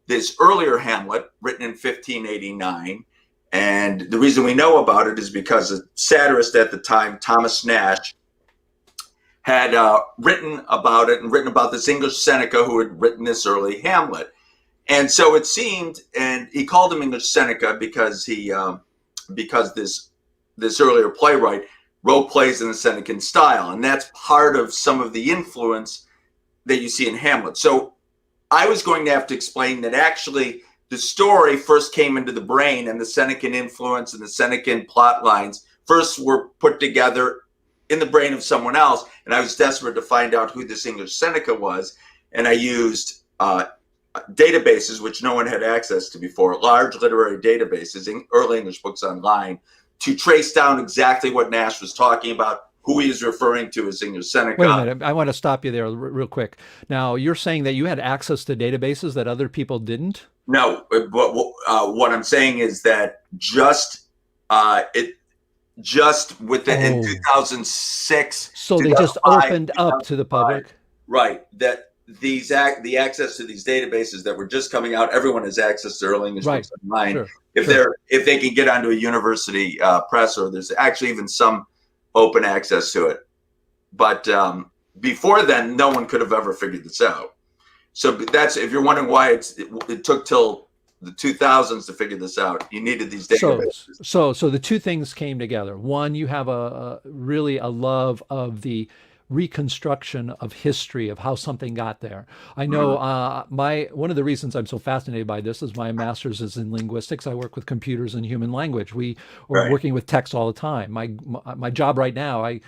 this earlier Hamlet written in 1589. And the reason we know about it is because a satirist at the time, Thomas Nash, had written about it, and written about this English Seneca who had written this early Hamlet. And so it seemed, and he called him English Seneca because this earlier playwright wrote plays in the Senecan style. And that's part of some of the influence that you see in Hamlet. So I was going to have to explain that actually the story first came into the brain, and the Senecan influence and the Senecan plot lines first were put together in the brain of someone else. And I was desperate to find out who this English Seneca was. And I used databases, which no one had access to before, large literary databases, in early English books online, to trace down exactly what Nash was talking about, who he is referring to as English Seneca. Wait a minute. I want to stop you there real quick. Now, you're saying that you had access to databases that other people didn't? No, what I'm saying is that just within in 2006. So they just opened up to the public, right? That the access to these databases that were just coming out. Everyone has access to early English books online. Sure. If they can get onto a university press, or there's actually even some open access to it. But before then, no one could have ever figured this out. So that's, if you're wondering why it took till the 2000s to figure this out, you needed these databases. So the two things came together. One, you have really a love of the reconstruction of history of how something got there. I know one of the reasons I'm so fascinated by this is my master's is in linguistics. I work with computers and human language. We are working with text all the time. My job right now,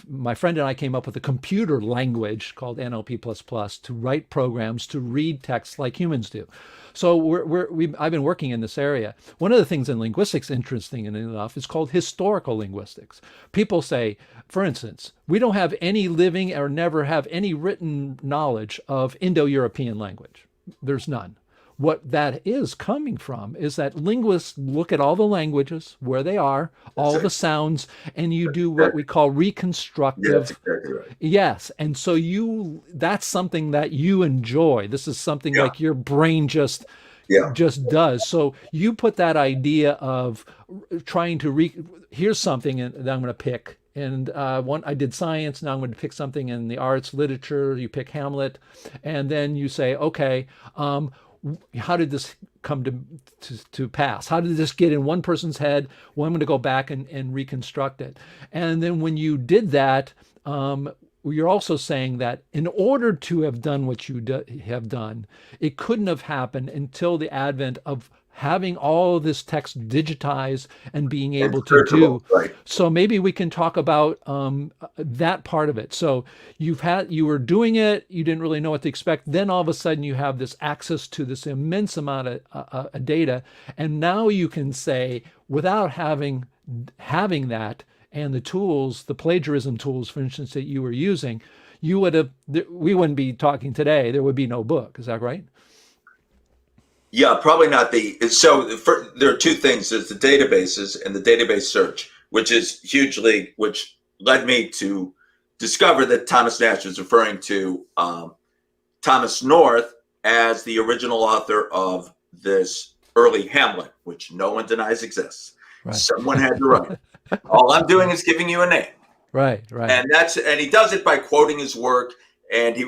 my friend and I came up with a computer language called NLP++ to write programs to read text like humans do. So I've been working in this area. One of the things in linguistics, interesting enough, is called historical linguistics. People say, for instance, we don't have any living or never have any written knowledge of Indo-European language. There's none. What that is coming from is that linguists look at all the languages, where they are, all the sounds, and you do what we call reconstructive. Yeah, that's exactly right. Yes. And so that's something that you enjoy. This is something like your brain just does. So you put that idea of trying to here's something that I'm going to pick. And I did science. Now I'm going to pick something in the arts, literature. You pick Hamlet, and then you say, okay, how did this come to pass? How did this get in one person's head? Well, I'm going to go back and reconstruct it. And then when you did that, you're also saying that in order to have done what you have done, it couldn't have happened until the advent of having all of this text digitized and being able to do. Right. So maybe we can talk about that part of it. So you were doing it, you didn't really know what to expect. Then all of a sudden you have this access to this immense amount of data. And now you can say, without having that and the tools, the plagiarism tools, for instance, that you were using, we wouldn't be talking today. There would be no book. Is that right? Yeah, probably not there are two things. There's the databases and the database search, which led me to discover that Thomas Nash is referring to Thomas North as the original author of this early Hamlet, which no one denies exists. Right. Someone had to write it. All I'm doing is giving you a name. Right. And he does it by quoting his work, and he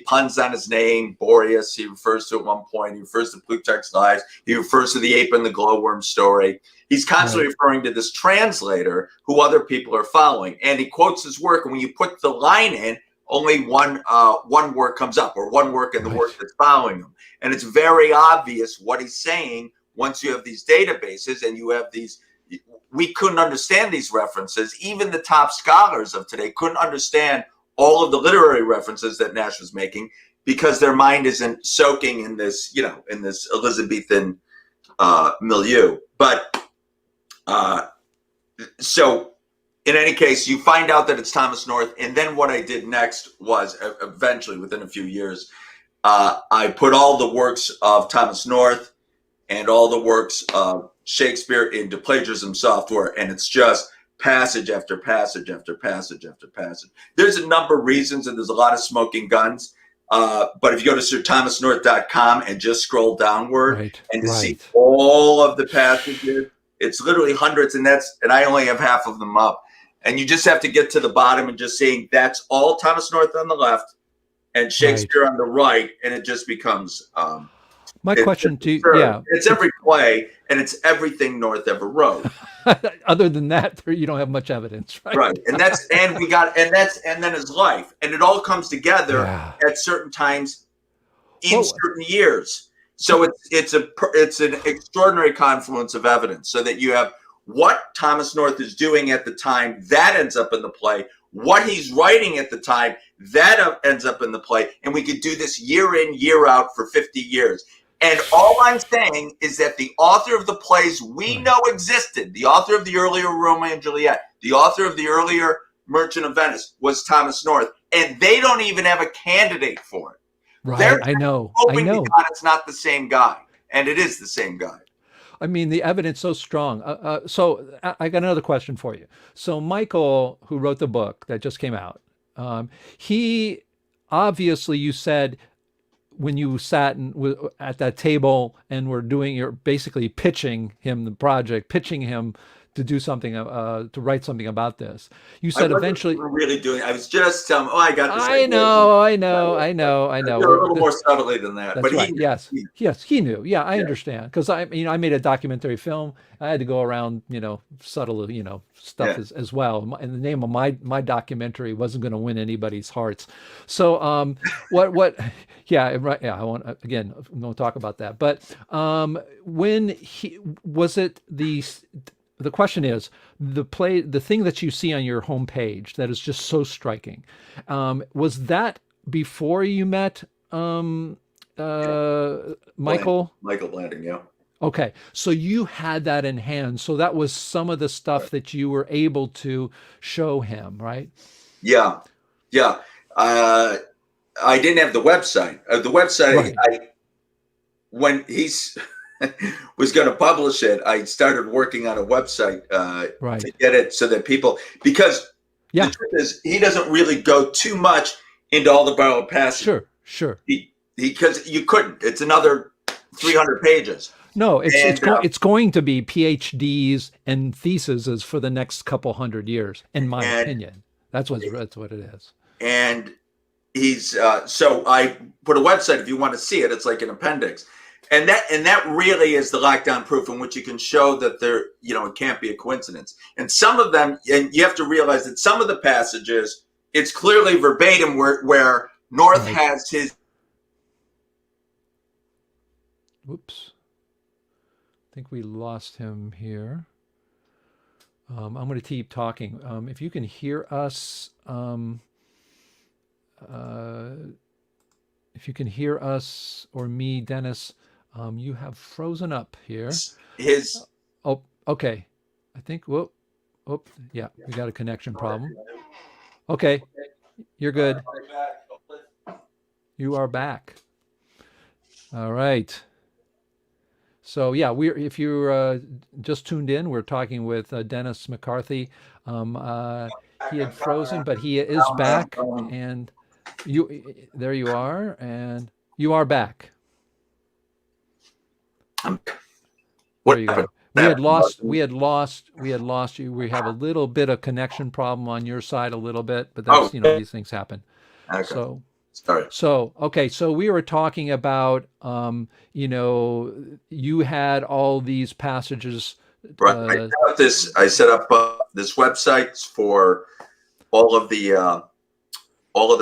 puns on his name, Boreas. He refers to at one point. He refers to Plutarch's Lives. He refers to the ape and the glowworm story. He's constantly referring to this translator who other people are following, and he quotes his work. And when you put the line in, only one word comes up, or one work in the work that's following him, and it's very obvious what he's saying. Once you have these databases and you have these. We couldn't understand these references. Even the top scholars of today couldn't understand all of the literary references that Nash was making because their mind isn't soaking in this, in this Elizabethan milieu. But so in any case, you find out that it's Thomas North. And then what I did next was eventually, within a few years, I put all the works of Thomas North and all the works of Shakespeare into plagiarism software, and it's just passage after passage after passage after passage. There's a number of reasons, and there's a lot of smoking guns. But if you go to sirthomasnorth.com and just scroll downward see all of the passages, it's literally hundreds, and I only have half of them up. And you just have to get to the bottom and just saying that's all Thomas North on the left and Shakespeare on the right, and it just becomes. My question to you, it's every play, and it's everything North ever wrote. Other than that, you don't have much evidence, right? Right, and then his life, and it all comes together at certain times in certain years. So it's an extraordinary confluence of evidence, so that you have what Thomas North is doing at the time that ends up in the play, what he's writing at the time that ends up in the play, and we could do this year in, year out for 50 years. And all I'm saying is that the author of the plays we know existed, the author of the earlier Romeo and Juliet, the author of the earlier Merchant of Venice was Thomas North, and they don't even have a candidate for it. Right, I know. Hoping to God it's not the same guy, and it is the same guy. I mean, the evidence so strong. So I got another question for you. So Michael, who wrote the book that just came out, he obviously, you said, when you sat at that table and you're basically pitching him the project, pitching him to do something, to write something about this. You said eventually. Really doing. I was just telling him, I got this. I know. A little more subtly than that. That's but right. Yes, he knew. Yeah, I understand. Because I made a documentary film. I had to go around, subtle, stuff as well. And the name of my documentary wasn't going to win anybody's hearts. So, what? Yeah, right. Yeah, I won't talk about that. But when the question is, the thing that you see on your homepage that is just so striking, was that before you met Michael? Michael Blanding, yeah. Okay, so you had that in hand. So that was some of the stuff that you were able to show him, right? Yeah. I didn't have the website. When he's was going to publish it, I started working on a website to get it so that people, because the truth is, he doesn't really go too much into all the borrowed passages. Sure. Because you couldn't. It's another 300 pages. No, it's going to be PhDs and theses for the next couple hundred years, in my opinion. That's what it is. And he's so I put a website. If you want to see it, it's like an appendix. And that really is the lockdown proof in which you can show that it can't be a coincidence. And some of them, and you have to realize that some of the passages, it's clearly verbatim where North has his. Whoops. I think we lost him here. I'm going to keep talking. If you can hear us, or me, Dennis, you have frozen up here. Oh, okay. I think, we got a connection problem. Okay, you're good. You are back. All right. So yeah, if you're just tuned in, we're talking with Dennis McCarthy. He had frozen, but he is back, and there you are, and you are back. There What you happened? go. We had lost you. We have a little bit of connection problem on your side, a little bit, but Oh, that's, these things happen. okay. So Sorry. okay, so we were talking about, you had all these passages. Right. I set up this website for all of the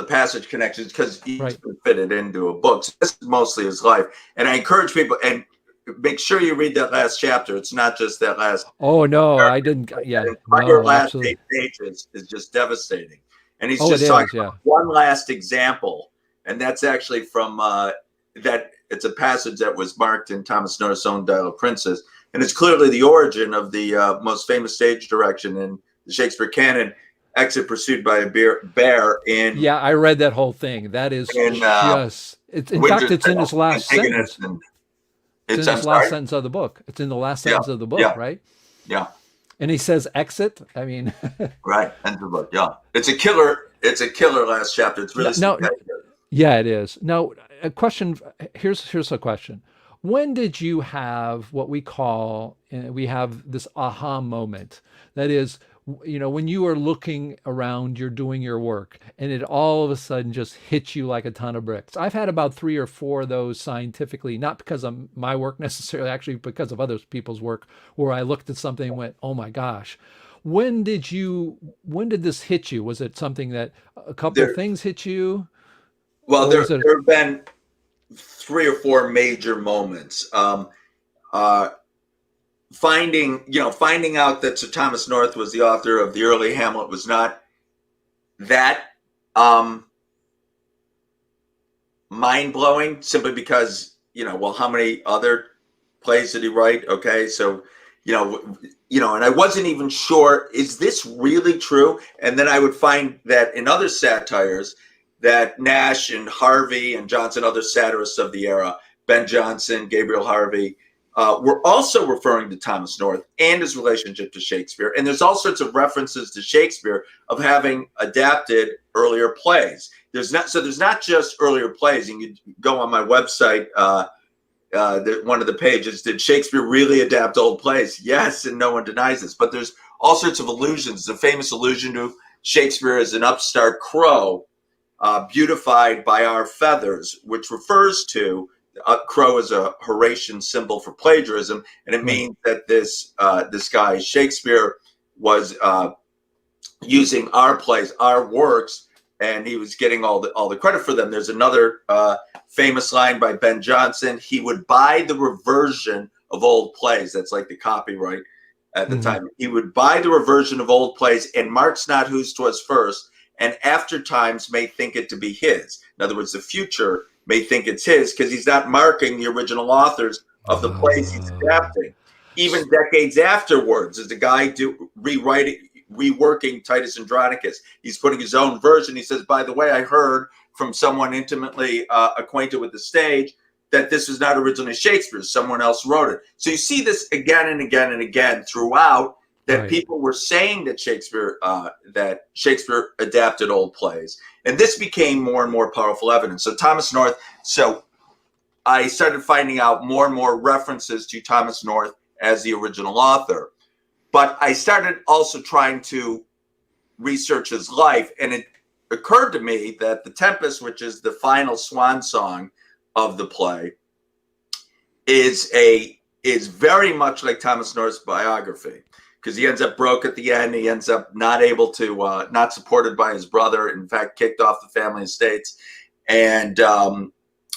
passage connections because each Right. can fit it into a book. So this is mostly his life, and I encourage people and make sure you read that last chapter. It's not just that last. Oh no, I didn't. Yeah, That entire no, last absolutely. 8 pages is just devastating, and he's Oh, it just talking is. Yeah. about one last example, and that's actually from that. It's a passage that was marked in Thomas North's own Dial of Princes, and it's clearly the origin of the most famous stage direction in the Shakespeare canon, "Exit Pursued by a Bear" in Yeah, I read that whole thing. That is in just. It's in fact, Winter's it's in Tale, his last Antigonus, sentence. and It's in I'm his last sorry. sentence of the book. It's in the last Yeah, sentence of the book, yeah, right? yeah. And he says exit. I mean, Right. End of the book. Yeah. It's a killer. It's a killer last chapter. It's really no, spectacular. yeah, it is. Now, a question. Here's a question. When did you have what we call? We have this aha moment. That is, when you are looking around, you're doing your work, and it all of a sudden just hits you like a ton of bricks. I've had about 3 or 4 of those scientifically, not because of my work necessarily, actually because of other people's work, where I looked at something and went, "Oh my gosh." When did this hit you? Was it something that a couple of There, things hit you, well, or was it? there have been 3 or 4 major moments. Uh, finding out that Sir Thomas North was the author of the early Hamlet was not that mind blowing, simply because well, how many other plays did he write? Okay, so and I wasn't even sure, is this really true? And then I would find that in other satires that Nash and Harvey and Johnson, other satirists of the era, Ben Jonson, Gabriel Harvey, were also referring to Thomas North and his relationship to Shakespeare. And there's all sorts of references to Shakespeare of having adapted earlier plays. There's not just earlier plays. You can go on my website. One of the pages, did Shakespeare really adapt old plays? Yes, and no one denies this. But there's all sorts of allusions. The famous allusion to Shakespeare as an upstart crow, beautified by our feathers, which refers to crow as a Horatian symbol for plagiarism, and it means that this guy Shakespeare was using our plays, our works, and he was getting all the credit for them. There's another famous line by Ben Jonson. He would buy the reversion of old plays. That's like the copyright at the time. He would buy the reversion of old plays, and marks not whose 'twas first, and after times may think it to be his. In other words, the future may think it's his, because he's not marking the original authors of the plays he's adapting. Even decades afterwards, as the guy reworking Titus Andronicus, he's putting his own version. He says, by the way, I heard from someone intimately acquainted with the stage that this was not originally Shakespeare's. Someone else wrote it. So you see this again and again and again throughout, that people were saying that Shakespeare adapted old plays. And this became more and more powerful evidence. So Thomas North, so I started finding out more and more references to Thomas North as the original author. But I started also trying to research his life, and it occurred to me that The Tempest, which is the final swan song of the play, is very much like Thomas North's biography, because he ends up broke at the end. He ends up not able to, not supported by his brother, in fact, kicked off the family estates. And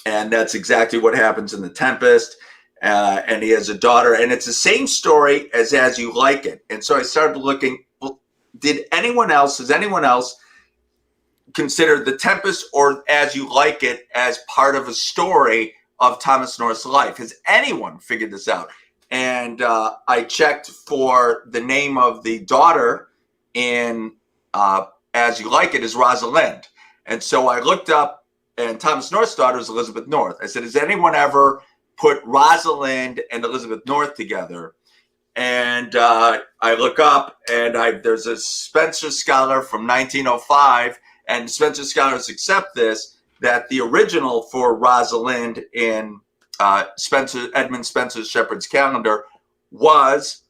that's exactly what happens in The Tempest. And he has a daughter, and it's the same story as You Like It. And so I started looking, well, has anyone else consider The Tempest or As You Like It as part of a story of Thomas North's life? Has anyone figured this out? And I checked for the name of the daughter in As You Like It is Rosalind. And so I looked up, and Thomas North's daughter is Elizabeth North. I said, has anyone ever put Rosalind and Elizabeth North together. And I look up, and there's a Spencer scholar from 1905, and Spencer scholars accept this, that the original for Rosalind in Edmund Spencer's Shepherd's Calendar was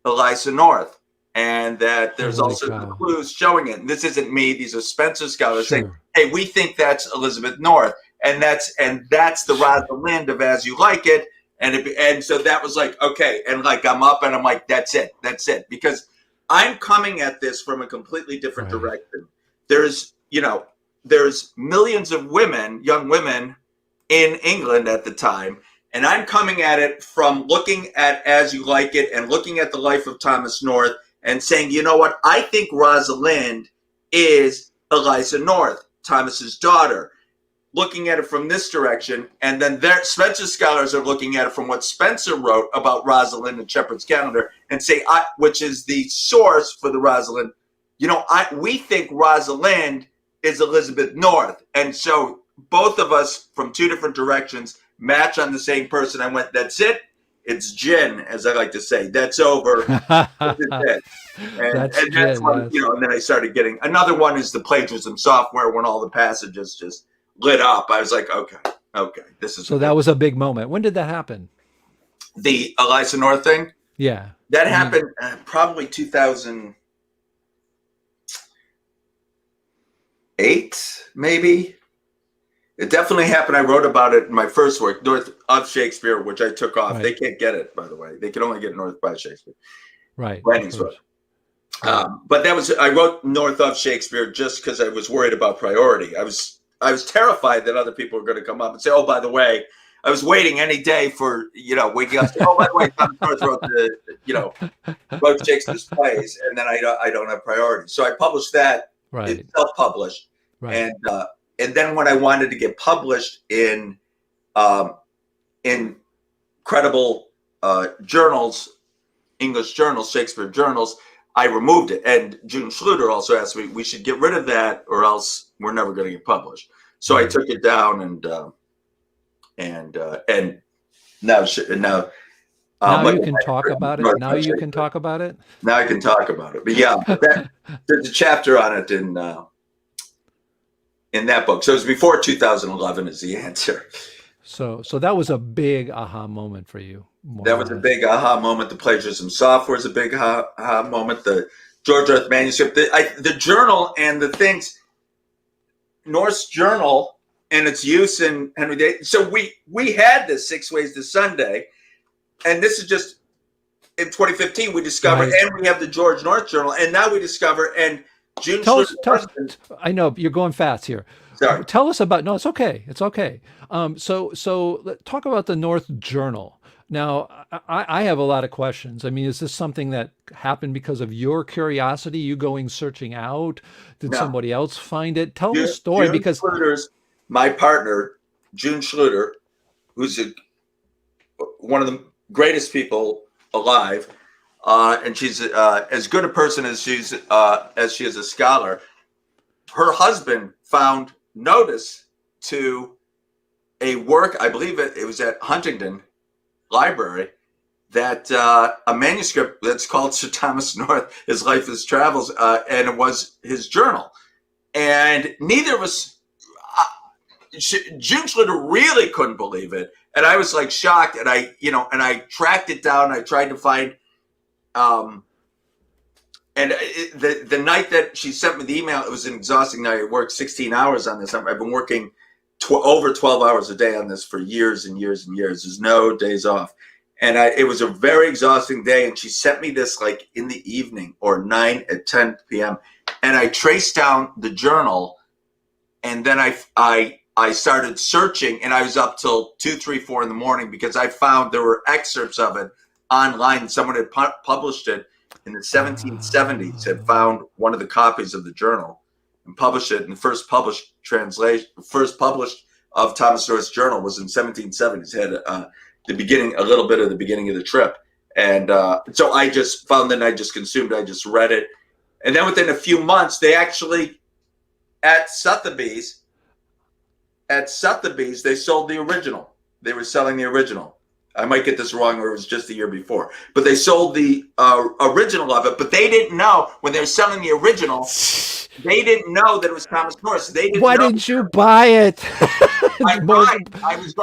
Eliza North, and that there's also clues showing it. And this isn't me; these are Spencer scholars saying, "Hey, we think that's Elizabeth North, and that's the Rosalind of As You Like It." And so that was like, okay, and like I'm up, and I'm like, that's it, because I'm coming at this from a completely different direction. There's millions of women, young women, in England at the time. And I'm coming at it from looking at As You Like It and looking at the life of Thomas North and saying, you know what? I think Rosalind is Eliza North, Thomas's daughter. Looking at it from this direction. And then Spencer scholars are looking at it from what Spencer wrote about Rosalind and Shepherd's Calendar and say, which is the source for the Rosalind. We think Rosalind is Elizabeth North. And so both of us from two different directions match on the same person. I went, that's it. It's gin, as I like to say. That's over. That's it. And that's when, and then I started getting, another one is the plagiarism software, when all the passages just lit up. I was like, okay, this is. So that was a big moment. When did that happen? The Eliza North thing? Yeah. That happened probably 2008, maybe. It definitely happened. I wrote about it in my first work, North of Shakespeare, which I took off. Right. They can't get it, by the way. They can only get North by Shakespeare. Right. But I wrote North of Shakespeare just because I was worried about priority. I was terrified that other people were going to come up and say, oh, by the way, I was waiting any day for, waking up. Oh, by the way, Thomas North wrote Shakespeare's plays, and then I don't have priority. So I published that. Right. It's self-published. Right. And then when I wanted to get published in credible journals, English journals, Shakespeare journals, I removed it. And June Schluter also asked me, we should get rid of that or else we're never going to get published. So I took it down and now you can talk about it. Now you can talk about it. Now I can talk about it. But yeah, there's a chapter on it in that book. So it was before 2011 is the answer. So that was a big aha moment for you. That was a big aha moment. The plagiarism software is a big aha moment. The George Earth manuscript, the journal and the things, Norse journal and its use in Henry VIII. So we had this 6 Ways to Sunday, and this is just in 2015 we discovered, and we have the George North journal, and now we discover and June. Tell us, I know you're going fast here. Sorry. Tell us about. No, it's okay. It's okay. So talk about the North Journal. Now, I have a lot of questions. I mean, is this something that happened because of your curiosity, you going searching out? Did somebody else find it? Tell the story. June because Schluter's my partner, June Schluter, who's one of the greatest people alive, and she's as good a person as she is a scholar. Her husband found notice to a work, I believe it was at Huntingdon Library, that a manuscript that's called Sir Thomas North, His Life, His Travels, and it was his journal. And neither of us, June Schluter really couldn't believe it. And I was like shocked, and I tracked it down. I tried to find, and the night that she sent me the email, it was an exhausting night. I worked 16 hours on this. I've been working over 12 hours a day on this for years and years and years. There's no days off. And it was a very exhausting day. And she sent me this like in the evening or 10 p.m. And I traced down the journal, and then I started searching, and I was up till 2, 3, 4 in the morning because I found there were excerpts of it online. Someone had published it in the 1770s, had found one of the copies of the journal and published it. And the first published of Thomas North's journal was in 1770s. It had a little bit of the beginning of the trip. And so I just found that, I just consumed, I just read it. And then within a few months, they actually, at Sotheby's, they sold the original. They were selling the original. I might get this wrong, or it was just the year before. But they sold the original of it, but they didn't know when they were selling the original. They didn't know that it was Thomas Norris. They didn't. Why didn't you buy it? I was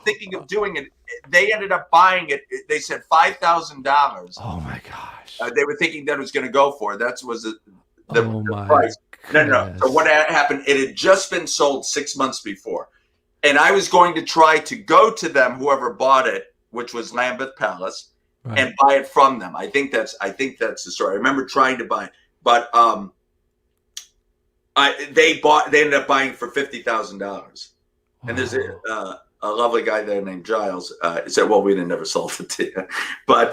thinking of doing it. They ended up buying it. They said $5,000. Oh my gosh! They were thinking that it was going to go for. That was the my price. goodness. No. So what happened? It had just been sold 6 months before, and I was going to try to go to them, whoever bought it, which was Lambeth Palace, Right. and buy it from them. I think that's the story. I remember trying to buy it, but they ended up buying for $50,000. And there's a lovely guy there named Giles. He said, "Well, we never sold it to you," but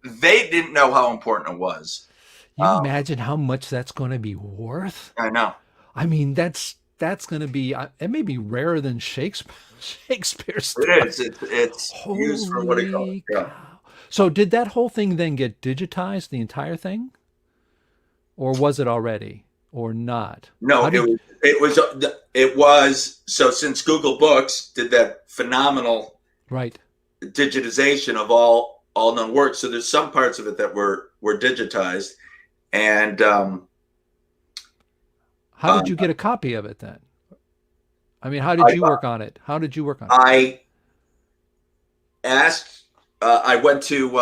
they didn't know how important it was. You imagine how much that's going to be worth? I know. I mean, that's going to be, it may be rarer than Shakespeare stuff. It is. It's used for what it calls. Yeah. So did that whole thing then get digitized, the entire thing? Or was it already? Or not? No, it was. So since Google Books did that phenomenal right digitization of all known works, so there's some parts of it that were digitized. And how did you get a copy of it then? I mean, how did you work on it? I asked. I went to.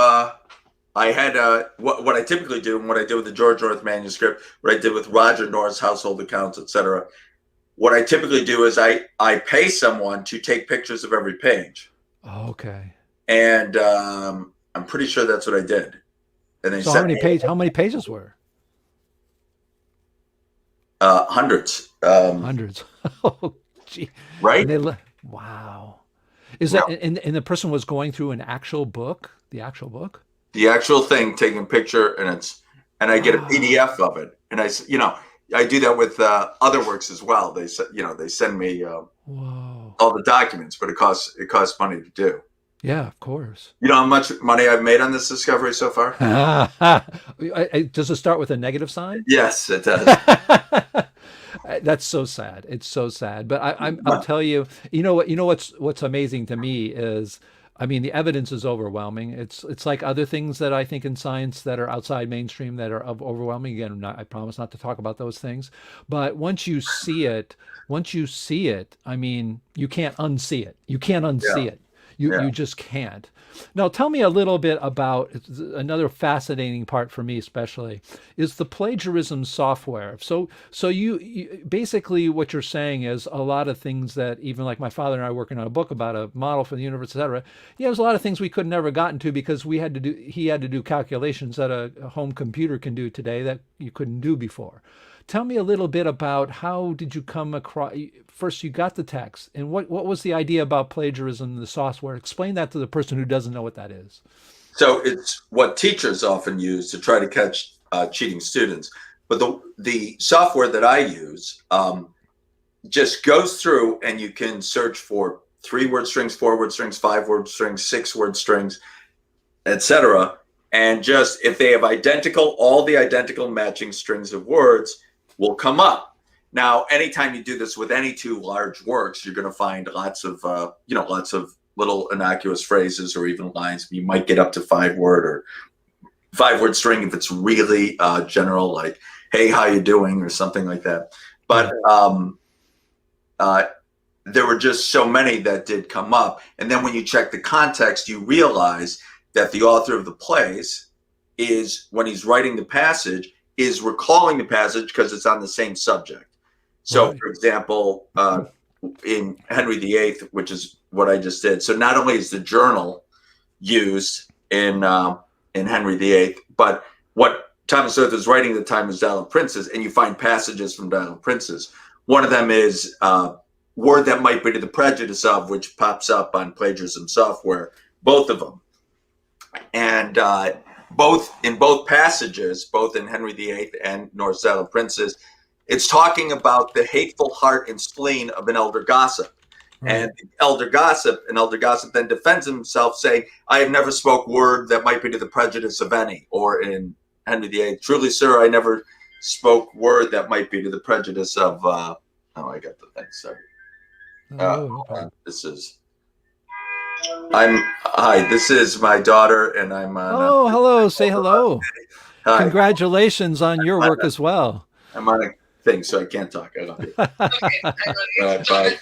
I had what I typically do, and what I did with the George North manuscript, what I did with Roger North's household accounts, etc. What I typically do is I pay someone to take pictures of every page. Oh, okay. And I'm pretty sure that's what I did. And they so how many pages were? Hundreds. Hundreds. Oh, gee. Right. Wow. Is that and the person was going through an actual book? The actual book? The actual thing, taking a picture, and I get a PDF of it, and I do that with other works as well. They send me all the documents, but it costs money to do. Yeah, of course. You know how much money I've made on this discovery so far? Does it start with a negative sign? Yes, it does. That's so sad. It's so sad. But I'll tell you, what's amazing to me is, I mean, the evidence is overwhelming. It's like other things that I think in science that are outside mainstream that are overwhelming. Again, I promise not to talk about those things. But once you see it, I mean, you can't unsee it. You can't unsee it. You just can't. Now, tell me a little bit about another fascinating part for me, especially, is the plagiarism software. So you basically what you're saying is a lot of things that even like my father and I working on a book about a model for the universe, et cetera. Yeah, there's a lot of things we could never gotten to because he had to do calculations that a home computer can do today that you couldn't do before. Tell me a little bit about how did you come across, first you got the text, and what was the idea about plagiarism, the software? Explain that to the person who doesn't know what that is. So it's what teachers often use to try to catch cheating students. But the software that I use just goes through and you can search for 3-word strings, 4-word strings, 5-word strings, 6-word strings, etc. And just if they have all the identical matching strings of words will come up. Now, anytime you do this with any two large works, you're going to find lots of little innocuous phrases or even lines. You might get up to 5-word string if it's really general, like "Hey, how you doing?" or something like that. But there were just so many that did come up, and then when you check the context, you realize that the author of the plays is, when he's writing the passage, is recalling the passage because it's on the same subject. So, right. For example, in Henry VIII, which is what I just did. So not only is the journal used in Henry VIII, but what Thomas Sleuth is writing at the time is Dial of Princes, and you find passages from Dial of Princes. One of them is word that might be to the prejudice of, which pops up on plagiarism software, both of them. And in both passages, both in Henry VIII and North's Dial of Princes, it's talking about the hateful heart and spleen of an elder gossip. Right. And an elder gossip then defends himself, saying, "I have never spoke word that might be to the prejudice of any." Or in Henry VIII, "Truly, sir, I never spoke word that might be to the prejudice of." I got the thing. Sorry. This is. Hi, this is my daughter, and I'm on. Oh, hello. Say hello. Hi, Congratulations on your work as well. I'm on a thing, so I can't talk. I love you. Bye.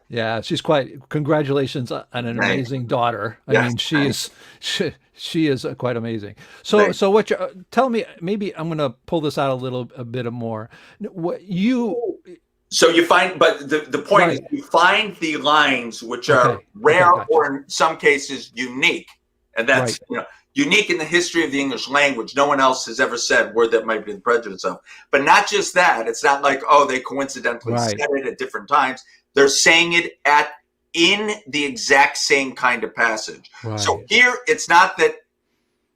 Yeah, she's quite. Congratulations on an Thanks. amazing daughter. I Yes, mean, she thanks. is she is quite amazing. So Thanks. so what you tell me? Maybe I'm going to pull this out a bit more. What you So you find, but the point is, right? you find the lines which are Okay, rare okay, gotcha. or in some cases unique, and that's Right, unique in the history of the English language. No one else has ever said word that might be the prejudice of. But not just that. It's not like, oh, they coincidentally right, said it at different times. They're saying it in the exact same kind of passage. So right, here, it's not that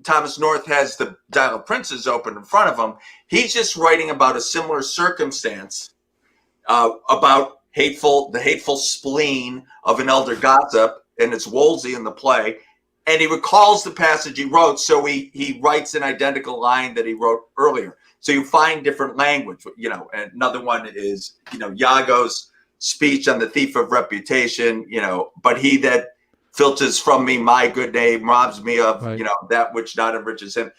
Thomas North has the Dial of Princes open in front of him. He's just writing about a similar circumstance, about the hateful spleen of an elder gossip, and it's Wolsey in the play. And he recalls the passage he wrote, so he writes an identical line that he wrote earlier. So you find different language, And another one is, Iago's speech on the thief of reputation, but he that filches from me my good name robs me of, right, that which not enriches him.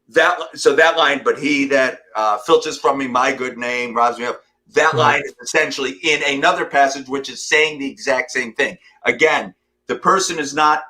That line, but he that filches from me my good name robs me of. That right, line is essentially in another passage, which is saying the exact same thing. Again, the person is not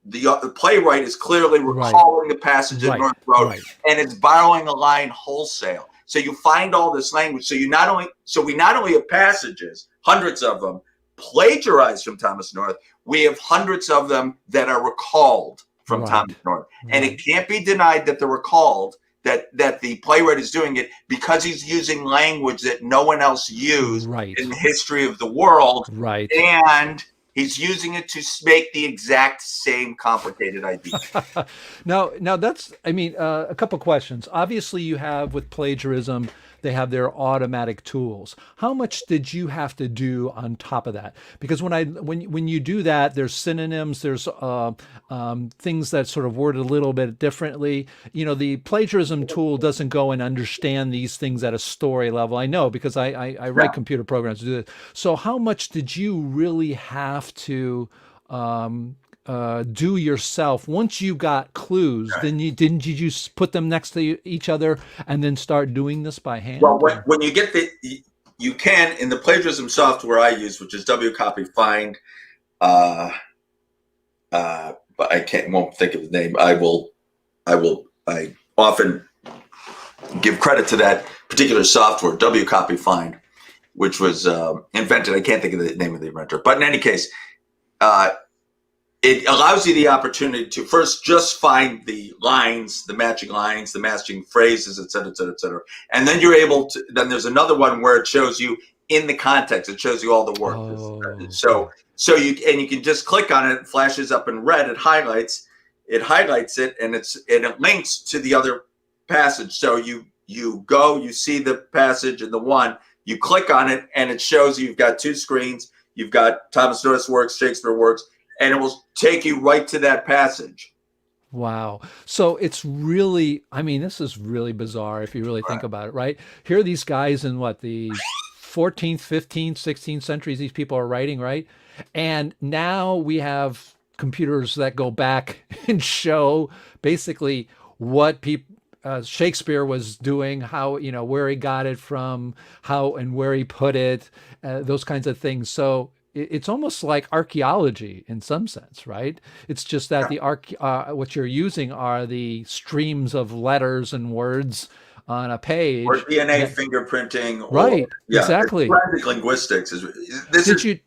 the playwright is clearly right, recalling the passage that right, North wrote, right, and it's borrowing a line wholesale. So you find all this language. So we not only have passages, hundreds of them, plagiarized from Thomas North. We have hundreds of them that are recalled from right, Thomas North, and it right, can't be denied that they're recalled. That the playwright is doing it because he's using language that no one else used in right, the history of the world, right. and he's using it to make the exact same complicated idea. Now that's, I mean, a couple questions. Obviously, you have with plagiarism, they have their automatic tools. How much did you have to do on top of that? Because when you do that, there's synonyms, there's things that sort of word a little bit differently. The plagiarism tool doesn't go and understand these things at a story level. I know because I Yeah. write computer programs to do this. So how much did you really have to do yourself once you got clues? Then didn't you just put them next to each other and then start doing this by Well, hand? Or when you get you can in the plagiarism software I use, which is WCopy Find. Uh, but won't think of the name. I often give credit to that particular software, WCopy Find, which was invented. I can't think of the name of the inventor, but in any case, it allows you the opportunity to first just find the lines, the matching phrases, et cetera, et cetera, et cetera. And then you're able to, then there's another one where it shows you in the context, it shows you all the work. oh, okay, So you can just click on it, it flashes up in red, it highlights it, and it links to the other passage. So you see the passage and the one, you click on it, and it shows you've got two screens. You've got Thomas North's works, Shakespeare works, and it will take you right to that passage. wow. So it's really, I mean, this is really bizarre if you really think Right. about it, right? Here are these guys in what, the 14th, 15th, 16th centuries, these people are writing, right? And now we have computers that go back and show basically what people Shakespeare was doing, how, where he got it from, how and where he put it, those kinds of things. So it's almost like archaeology in some sense, right? It's just that Yeah. what you're using are the streams of letters and words on a Or page. DNA That, fingerprinting, or right, it's exactly. forensic linguistics. This Did is you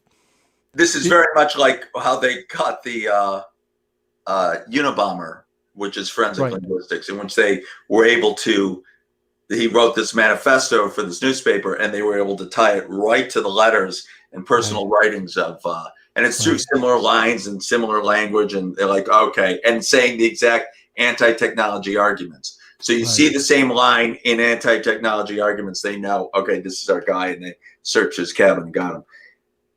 this is did very much like how they caught the Unabomber, which is forensic right, linguistics, in which they were able to. He wrote this manifesto for this newspaper, and they were able to tie it right to the letters and right, personal writings of. And it's through right, similar lines and similar language, and they're like, okay, and saying the exact anti-technology arguments. So you see right, the same line in anti-technology arguments. They know, okay, this is our guy, and they search his cabin and got him.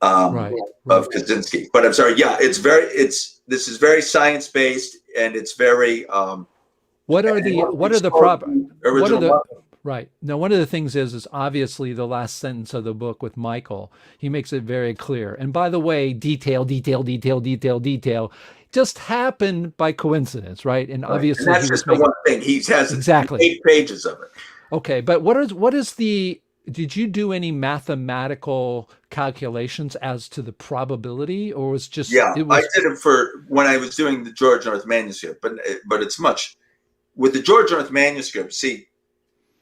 right, Of right. Kaczynski. But I'm sorry, yeah, this is very science based, and it's very What are and the it what are the explores prop the what are original the method. Right. Now, one of the things is obviously the last sentence of the book with Michael. He makes it very clear. And by the way, detail, detail, detail, detail, detail, just happened by coincidence, right? And Right. And obviously he that's was just the making one thing. He has exactly. 8 pages of it. Okay, but what is the? Did you do any mathematical calculations as to the probability, or was just Yeah, it I was did it for when I was doing the George North manuscript, but it's much with the George North manuscript. See,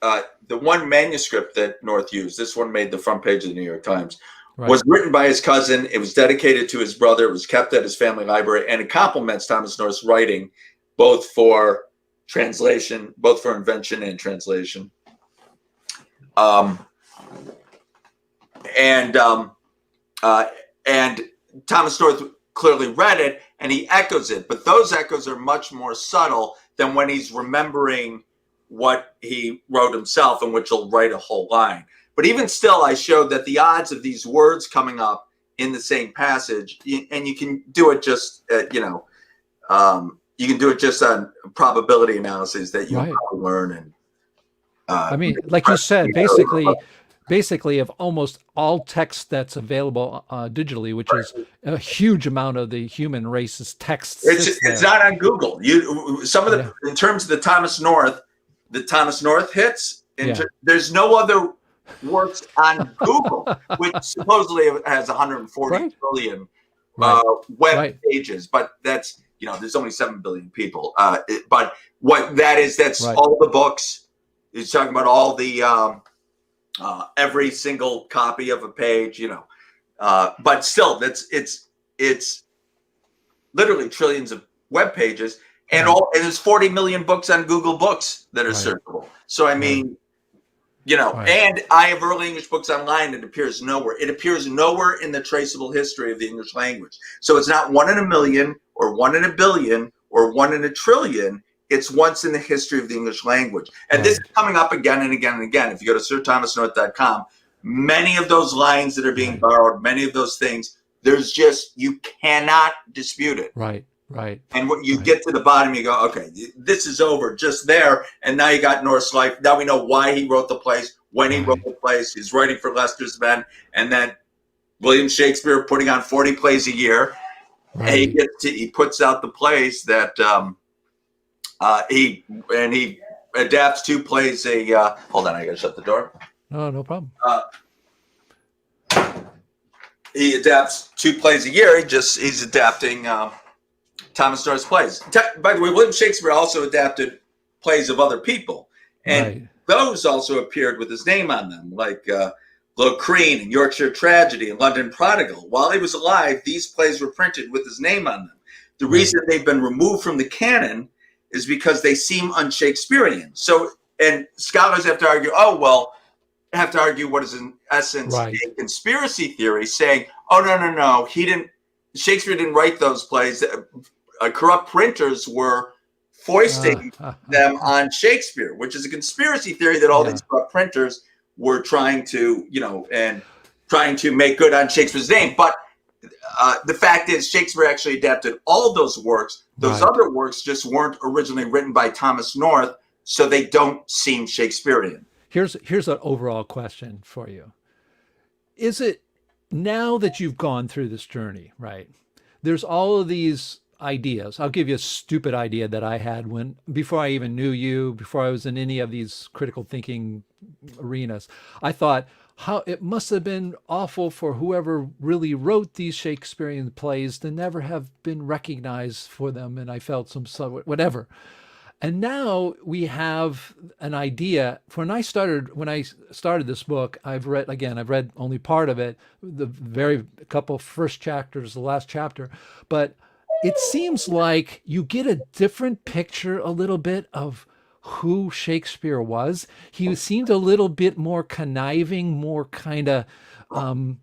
the one manuscript that North used, this one made the front page of the New York Times, right? was written by his cousin. It was dedicated to his brother. It was kept at his family library, and it complements Thomas North's writing, both for translation, both for invention and translation. And Thomas North clearly read it, and he echoes it. But those echoes are much more subtle than when he's remembering what he wrote himself, in which he'll write a whole line. But even still, I showed that the odds of these words coming up in the same passage, and you can do it just, you can do it just on probability analysis that you Right. learn. And I mean, like you said, basically of almost all text that's available digitally, which is a huge amount of the human race's text. It's not on Google. Some of the in terms of the Thomas North hits. There's no other works on Google, which supposedly has 140 billion web pages, but that's there's only 7 billion people. But what that is, that's all the books. He's talking about all the every single copy of a page, but still, it's literally trillions of web pages, and there's 40 million books on Google Books that are searchable. So I mean, and I have early English books online. It appears nowhere. It appears nowhere in the traceable history of the English language. So it's not 1 in a million, or 1 in a billion, or 1 in a trillion. It's once in the history of the English language. And this is coming up again and again and again. If you go to sirthomasnorth.com, many of those lines that are being borrowed, many of those things, you cannot dispute it. Right. And when you get to the bottom, you go, okay, this is over just there. And now you got North's life. Now we know why he wrote the plays, when he wrote the plays. He's writing for Leicester's Men. And then William Shakespeare putting on 40 plays a year. And he puts out the plays that... he adapts 2 plays hold on, I gotta shut the door. No problem. He adapts 2 plays a year. He's adapting Thomas North's plays. By the way, William Shakespeare also adapted plays of other people, and those also appeared with his name on them, like Locrine and Yorkshire Tragedy and London Prodigal. While he was alive, these plays were printed with his name on them. The reason they've been removed from the canon is because they seem un-Shakespearean. So, and scholars have to argue, what is in essence a conspiracy theory, saying, no, Shakespeare didn't write those plays. Corrupt printers were foisting them on Shakespeare, which is a conspiracy theory that all these corrupt printers were trying to make good on Shakespeare's name. But the fact is, Shakespeare actually adapted all those works. Those other works just weren't originally written by Thomas North, so they don't seem Shakespearean. Here's an overall question for you. Is it, now that you've gone through this journey, right? There's all of these ideas. I'll give you a stupid idea that I had before I even knew you, before I was in any of these critical thinking arenas. I thought, how it must have been awful for whoever really wrote these Shakespearean plays to never have been recognized for them. And I felt whatever. And now we have an idea. When I started this book, I've read only part of it, the very couple first chapters, the last chapter, but it seems like you get a different picture a little bit of who Shakespeare was. He seemed a little bit more conniving, more kind of, do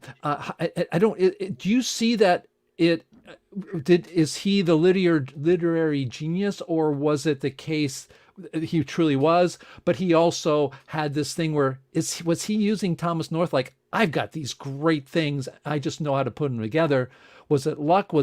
you see that is he the literary genius, or was it the case he truly was, but he also had this thing where was he using Thomas North like, I've got these great things, I just know how to put them together? Was it luck?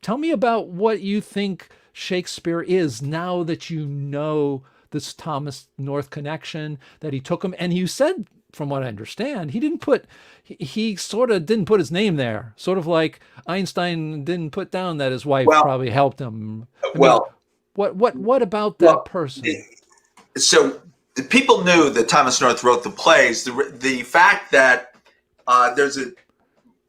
Tell me about what you think Shakespeare is now that you know this Thomas North connection, that he took him. And you said, from what I understand, he sort of didn't put his name there, sort of like Einstein didn't put down that his wife Well, probably helped him. I mean, well, what about that well, person? so the people knew that Thomas North wrote the plays. The fact that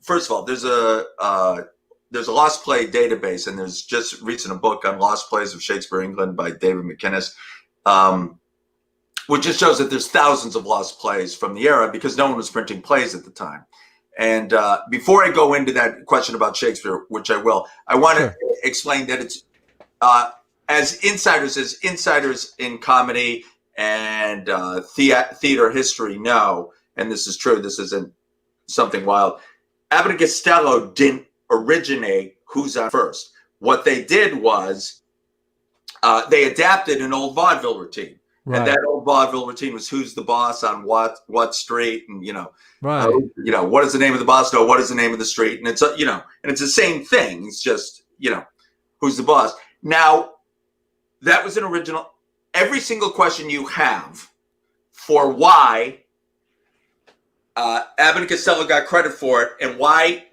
first of all, there's a lost play database, and there's just recent a book on lost plays of Shakespeare England by David McInnes, which just shows that there's thousands of lost plays from the era because no one was printing plays at the time. And before I go into that question about Shakespeare, which I will, I want to explain that it's as insiders in comedy and theater history know, and this is true, this isn't something wild, Abbott and Costello didn't originate Who's On First. What they did was they adapted an old vaudeville routine. Right. And that old vaudeville routine was who's the boss on what street, and right. What is the name of the boss? No, what is the name of the street? And it's and it's the same thing. It's just who's the boss. Now that was an original. Every single question you have for why Abbott and Costello got credit for it, and why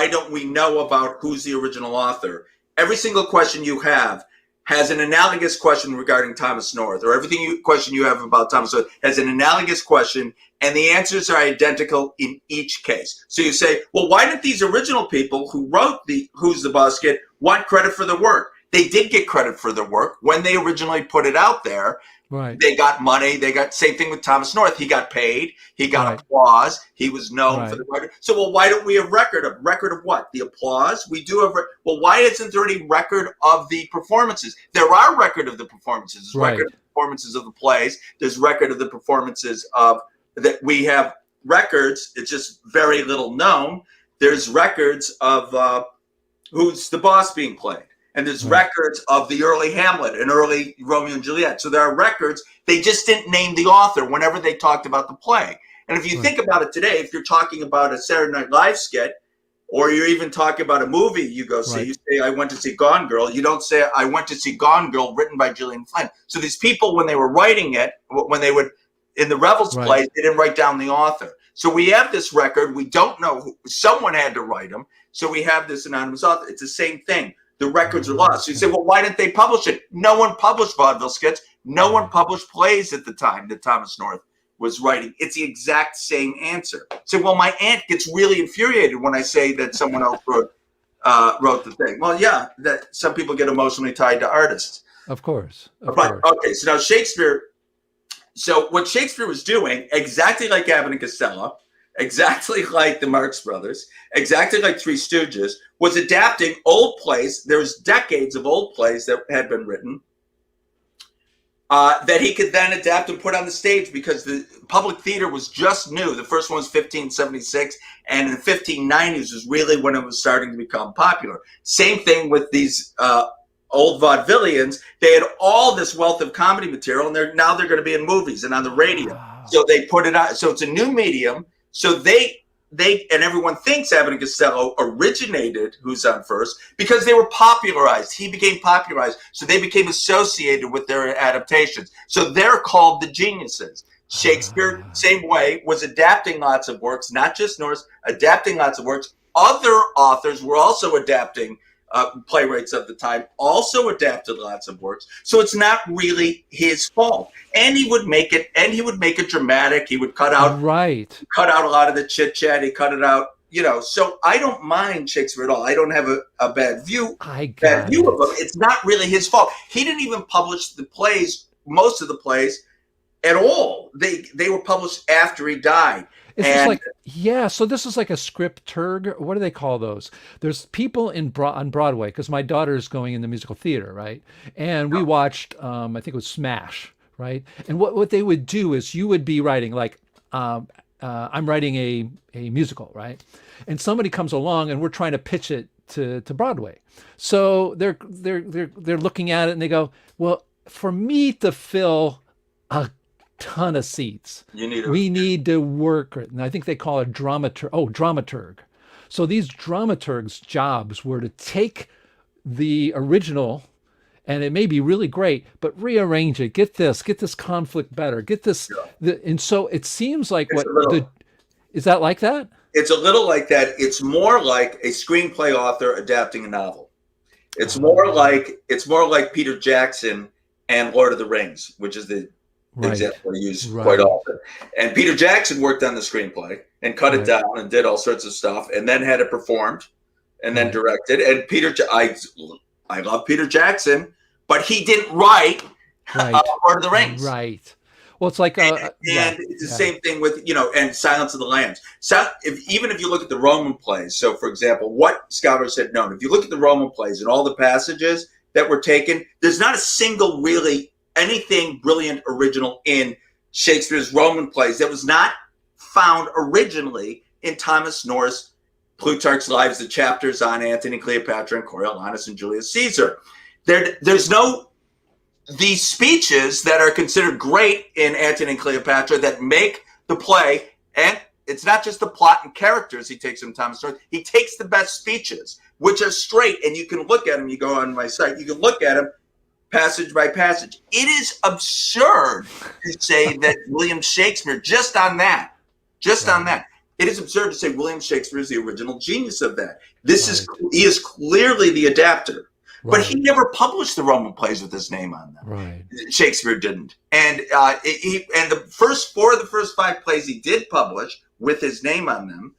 don't we know about who's the original author? Every single question you have has an analogous question regarding Thomas North, or question you have about Thomas North has an analogous question, and the answers are identical in each case. So you say, well, why did these original people who wrote the Who's the Boss want credit for the work? They did get credit for their work when they originally put it out there. Right. They got money. They got same thing with Thomas North. He got paid. He got applause. He was known for the writer. So, well, why don't we have record of what? The applause? We do have. Well, why isn't there any record of the performances? There are record of the performances. There's record of the performances of the plays. There's record of the performances of that. We have records. It's just very little known. There's records of Who's the Boss being played. And there's records of the early Hamlet and early Romeo and Juliet. So there are records. They just didn't name the author whenever they talked about the play. And if you think about it today, if you're talking about a Saturday Night Live skit, or you're even talking about a movie you go see, you say, I went to see Gone Girl. You don't say, I went to see Gone Girl written by Gillian Flynn. So these people, when they were writing it, when they would, in the Revels play, they didn't write down the author. So we have this record. We don't know who, someone had to write them. So we have this anonymous author. It's the same thing. The records are lost. So you say, well, why didn't they publish it? No one published vaudeville skits. No one published plays at the time that Thomas North was writing. It's the exact same answer. So, well, my aunt gets really infuriated when I say that someone else wrote the thing. Well, yeah, that some people get emotionally tied to artists. Of course. Okay, so now Shakespeare. So what Shakespeare was doing, exactly like Avon and Costello, exactly like the Marx Brothers, exactly like Three Stooges, was adapting old plays. There's decades of old plays that had been written that he could then adapt and put on the stage because the public theater was just new. The first one was 1576, and in the 1590s was really when it was starting to become popular. Same thing with these old vaudevillians. They had all this wealth of comedy material, and now they're going to be in movies and on the radio. Wow. So they put it out. So it's a new medium. So they and everyone thinks Abbott and Costello originated Who's On First because they were popularized. He became popularized. So they became associated with their adaptations. So they're called the geniuses. Shakespeare, same way, was adapting lots of works, not just Norse, adapting lots of works. Other authors were also adapting playwrights of the time, also adapted lots of works. So it's not really his fault. And he would make it dramatic. He would cut out a lot of the chit chat. He cut it out, so I don't mind Shakespeare at all. I don't have a bad view of him. It's not really his fault. He didn't even publish the plays, most of the plays at all. They were published after he died. So this is like a scripturg. What do they call those? There's people on Broadway, because my daughter's going in the musical theater, right? And we watched, I think it was Smash, right? And what they would do is you would be writing like, I'm writing a musical, right? And somebody comes along and we're trying to pitch it to Broadway. So they're looking at it and they go, well, for me to fill a ton of seats, we need to work, and I think they call it dramaturg. So these dramaturgs' jobs were to take the original and it may be really great, but rearrange it. Get this conflict better. Get this, and so it seems like It's what a little, is that like that? it's a little like that. It's more like a screenplay author adapting a novel. It's more like Peter Jackson and Lord of the Rings, which is the example I use quite often. And Peter Jackson worked on the screenplay and cut it down and did all sorts of stuff, and then had it performed, and then directed. And I love Peter Jackson, but he didn't write Lord of the Rings. Right. Well, it's like and it's the same thing with and Silence of the Lambs. So even if you look at the Roman plays, so for example, what scholars had known, if you look at the Roman plays and all the passages that were taken, there's not a single really anything brilliant original in Shakespeare's Roman plays that was not found originally in Thomas North's Plutarch's Lives, the chapters on Antony, Cleopatra, and Coriolanus and Julius Caesar. There's no these speeches that are considered great in Antony and Cleopatra that make the play, and it's not just the plot and characters he takes from Thomas North. He takes the best speeches, which are straight, and you can look at them. You go on my site, you can look at them passage by passage. It is absurd to say that William Shakespeare, just on that, it is absurd to say William Shakespeare is the original genius of that. He is clearly the adapter. But he never published the Roman plays with his name on them. Right. Shakespeare didn't. And the first 4 of the first 5 plays he did publish with his name on them,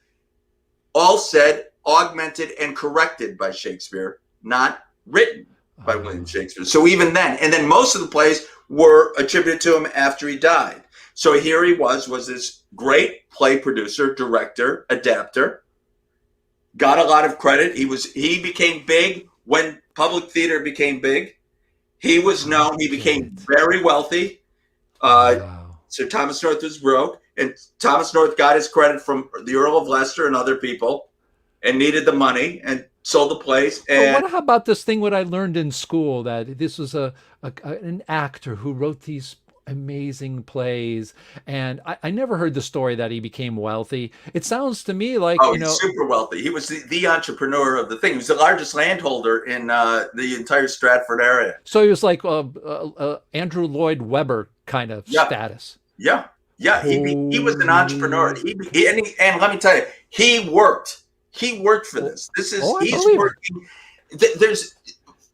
all said, augmented, and corrected by Shakespeare, not written by William Shakespeare. So even then, and then most of the plays were attributed to him after he died. So here he was this great play producer, director, adapter, got a lot of credit. He became big when public theater became big. He was known. He became very wealthy. So Thomas North was broke, and Thomas North got his credit from the Earl of Leicester and other people, and needed the money and sold the plays. And how about this thing? What I learned in school, that this was an actor who wrote these amazing plays, and I never heard the story that he became wealthy. It sounds to me like he's super wealthy. He was the entrepreneur of the thing. He was the largest landholder in the entire Stratford area. So he was like Andrew Lloyd Webber kind of status. Yeah. He was an entrepreneur. And let me tell you, he worked for this. He's working.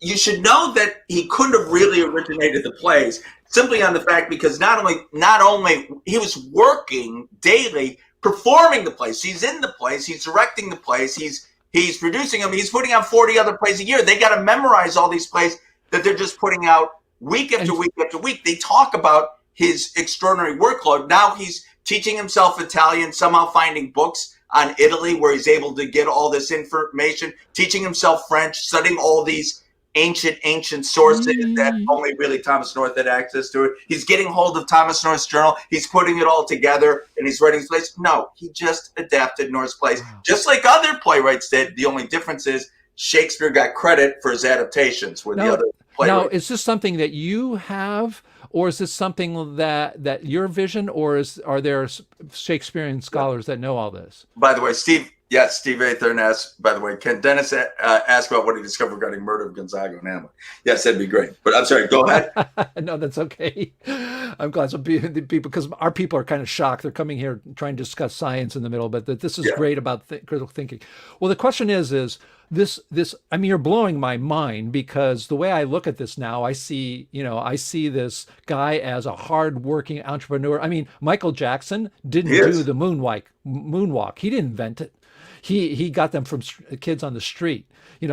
You should know that he couldn't have really originated the plays simply on the fact because not only he was working daily, performing the plays. He's in the plays. He's directing the plays. He's producing them. He's putting out 40 other plays a year. They got to memorize all these plays that they're just putting out week after week after week. They talk about his extraordinary workload. Now he's teaching himself Italian, somehow finding books on Italy where he's able to get all this information, teaching himself French, studying all these ancient sources that only really Thomas North had access to. He's getting hold of Thomas North's journal. He's putting it all together, and he's writing his plays. No, he just adapted North's plays, just like other playwrights did. The only difference is Shakespeare got credit for his adaptations, where the other playwrights. Now, is this something that you have, or is this something that your vision, or are there Shakespearean scholars that know all this? By the way, Steve Athern asked, by the way, can Dennis ask about what he discovered regarding Murder of Gonzago and Hamlet? Yes, that'd be great. But I'm sorry, go ahead. No, that's okay. I'm glad some people, because our people are kind of shocked. They're coming here trying to discuss science in the middle, but this is great about critical thinking. Well, the question is this, I mean, you're blowing my mind, because the way I look at this now, I see this guy as a hardworking entrepreneur. I mean, Michael Jackson didn't do the moonwalk. He didn't invent it. He got them from kids on the street,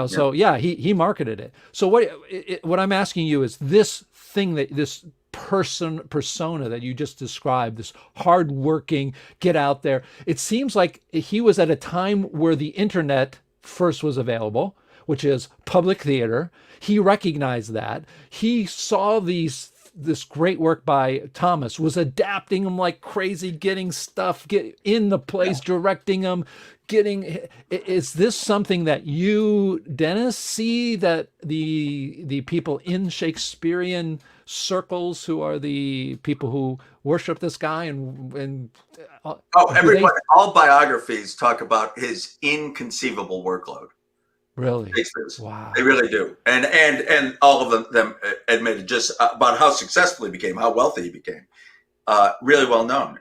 So he marketed it. So what I'm asking you is this thing, this persona that you just described, this hardworking, get out there. It seems like he was at a time where the internet first was available, which is public theater. He recognized that. He saw this great work by Thomas, was adapting them like crazy, getting in the plays, directing them, is this something that you, Dennis, see that the people in Shakespearean circles, who are the people who worship this guy and everyone, all biographies talk about his inconceivable workload. Really? Shakespeare's. They Wow. really do, and all of them admitted just about how successful he became, how wealthy he became. Really well known.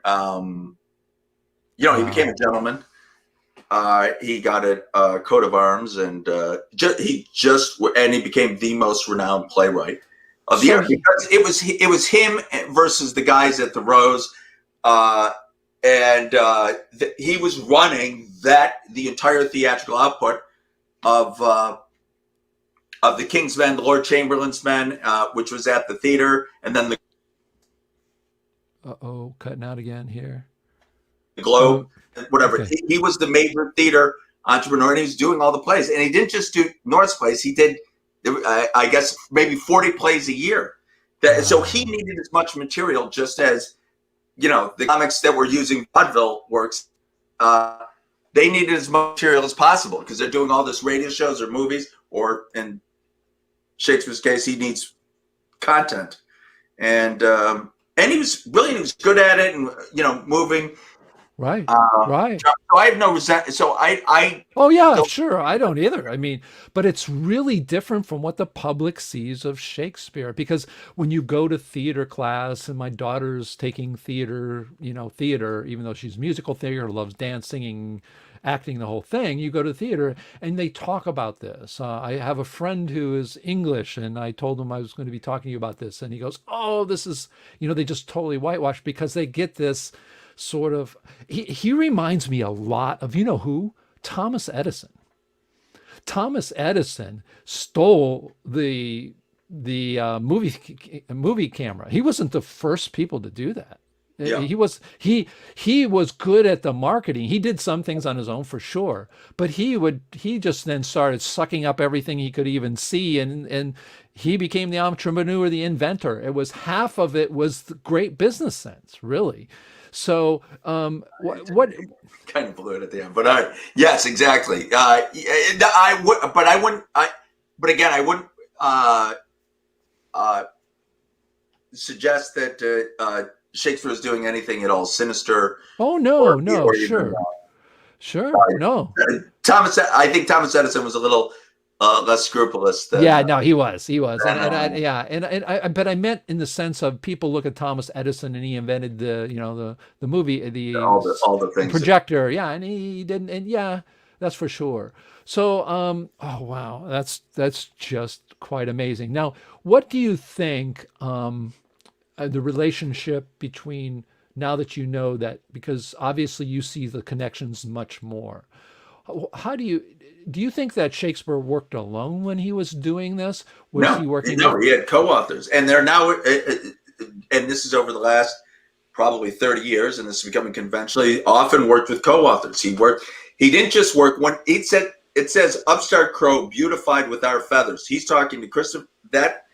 He became a Wow. gentleman. He got a coat of arms, and he became the most renowned playwright of the So era, he, because it was him versus the guys at the Rose, and he was running the entire theatrical output of the King's Men, the Lord Chamberlain's Men, which was at the theater, and then the uh-oh, cutting out again here. Globe, Um, whatever. okay. He was the major theater entrepreneur, and he was doing all the plays. And he didn't just do North's plays; he did, I guess, maybe 40 plays a year. So he Wow. needed as much material, just as the comics that were using vaudeville works. They needed as much material as possible because they're doing all this radio shows or movies, or in Shakespeare's case, he needs content. And he was brilliant. He was good at it, and moving. Right. Right. So I have no resent. So I Oh yeah, don't. sure. I don't either. I mean, but it's really different from what the public sees of Shakespeare, because when you go to theater class, and my daughter's taking theater, theater, even though she's musical theater, loves dance, singing, acting, the whole thing, you go to theater and they talk about this. I have a friend who is English, and I told him I was going to be talking to you about this, and he goes, "Oh, this is," they just totally whitewash because they get this sort of. He reminds me a lot of, who? Thomas Edison. Thomas Edison stole the movie camera. He wasn't the first people to do that. Yeah. He was good at the marketing. He did some things on his own for sure, but he just then started sucking up everything he could even see, and he became the entrepreneur, the inventor. It was half of it was the great business sense, really. So what Kind of blew it at the end, but yes, exactly. I would, but I wouldn't. But again, I wouldn't uh, suggest that Shakespeare is doing anything at all sinister, Oh or no, no, or even sure, no. Thomas. I think Thomas Edison was a little less scrupulous Yeah, than no, he was, and than yeah, but I meant in the sense of people look at Thomas Edison and he invented the movie, all the things. projector, yeah, and he didn't, and yeah, that's for sure. So, oh wow, that's just quite amazing. Now, what do you think the relationship between, now that you know that, because obviously you see the connections much more. How do you think that Shakespeare worked alone when he was doing this? Was No, he working no, with? he had co-authors, and they're now, and this is over the last probably 30 years, and this is becoming conventional. He often worked with co-authors. He didn't just work when it says upstart crow beautified with our feathers. He's talking to Christopher, that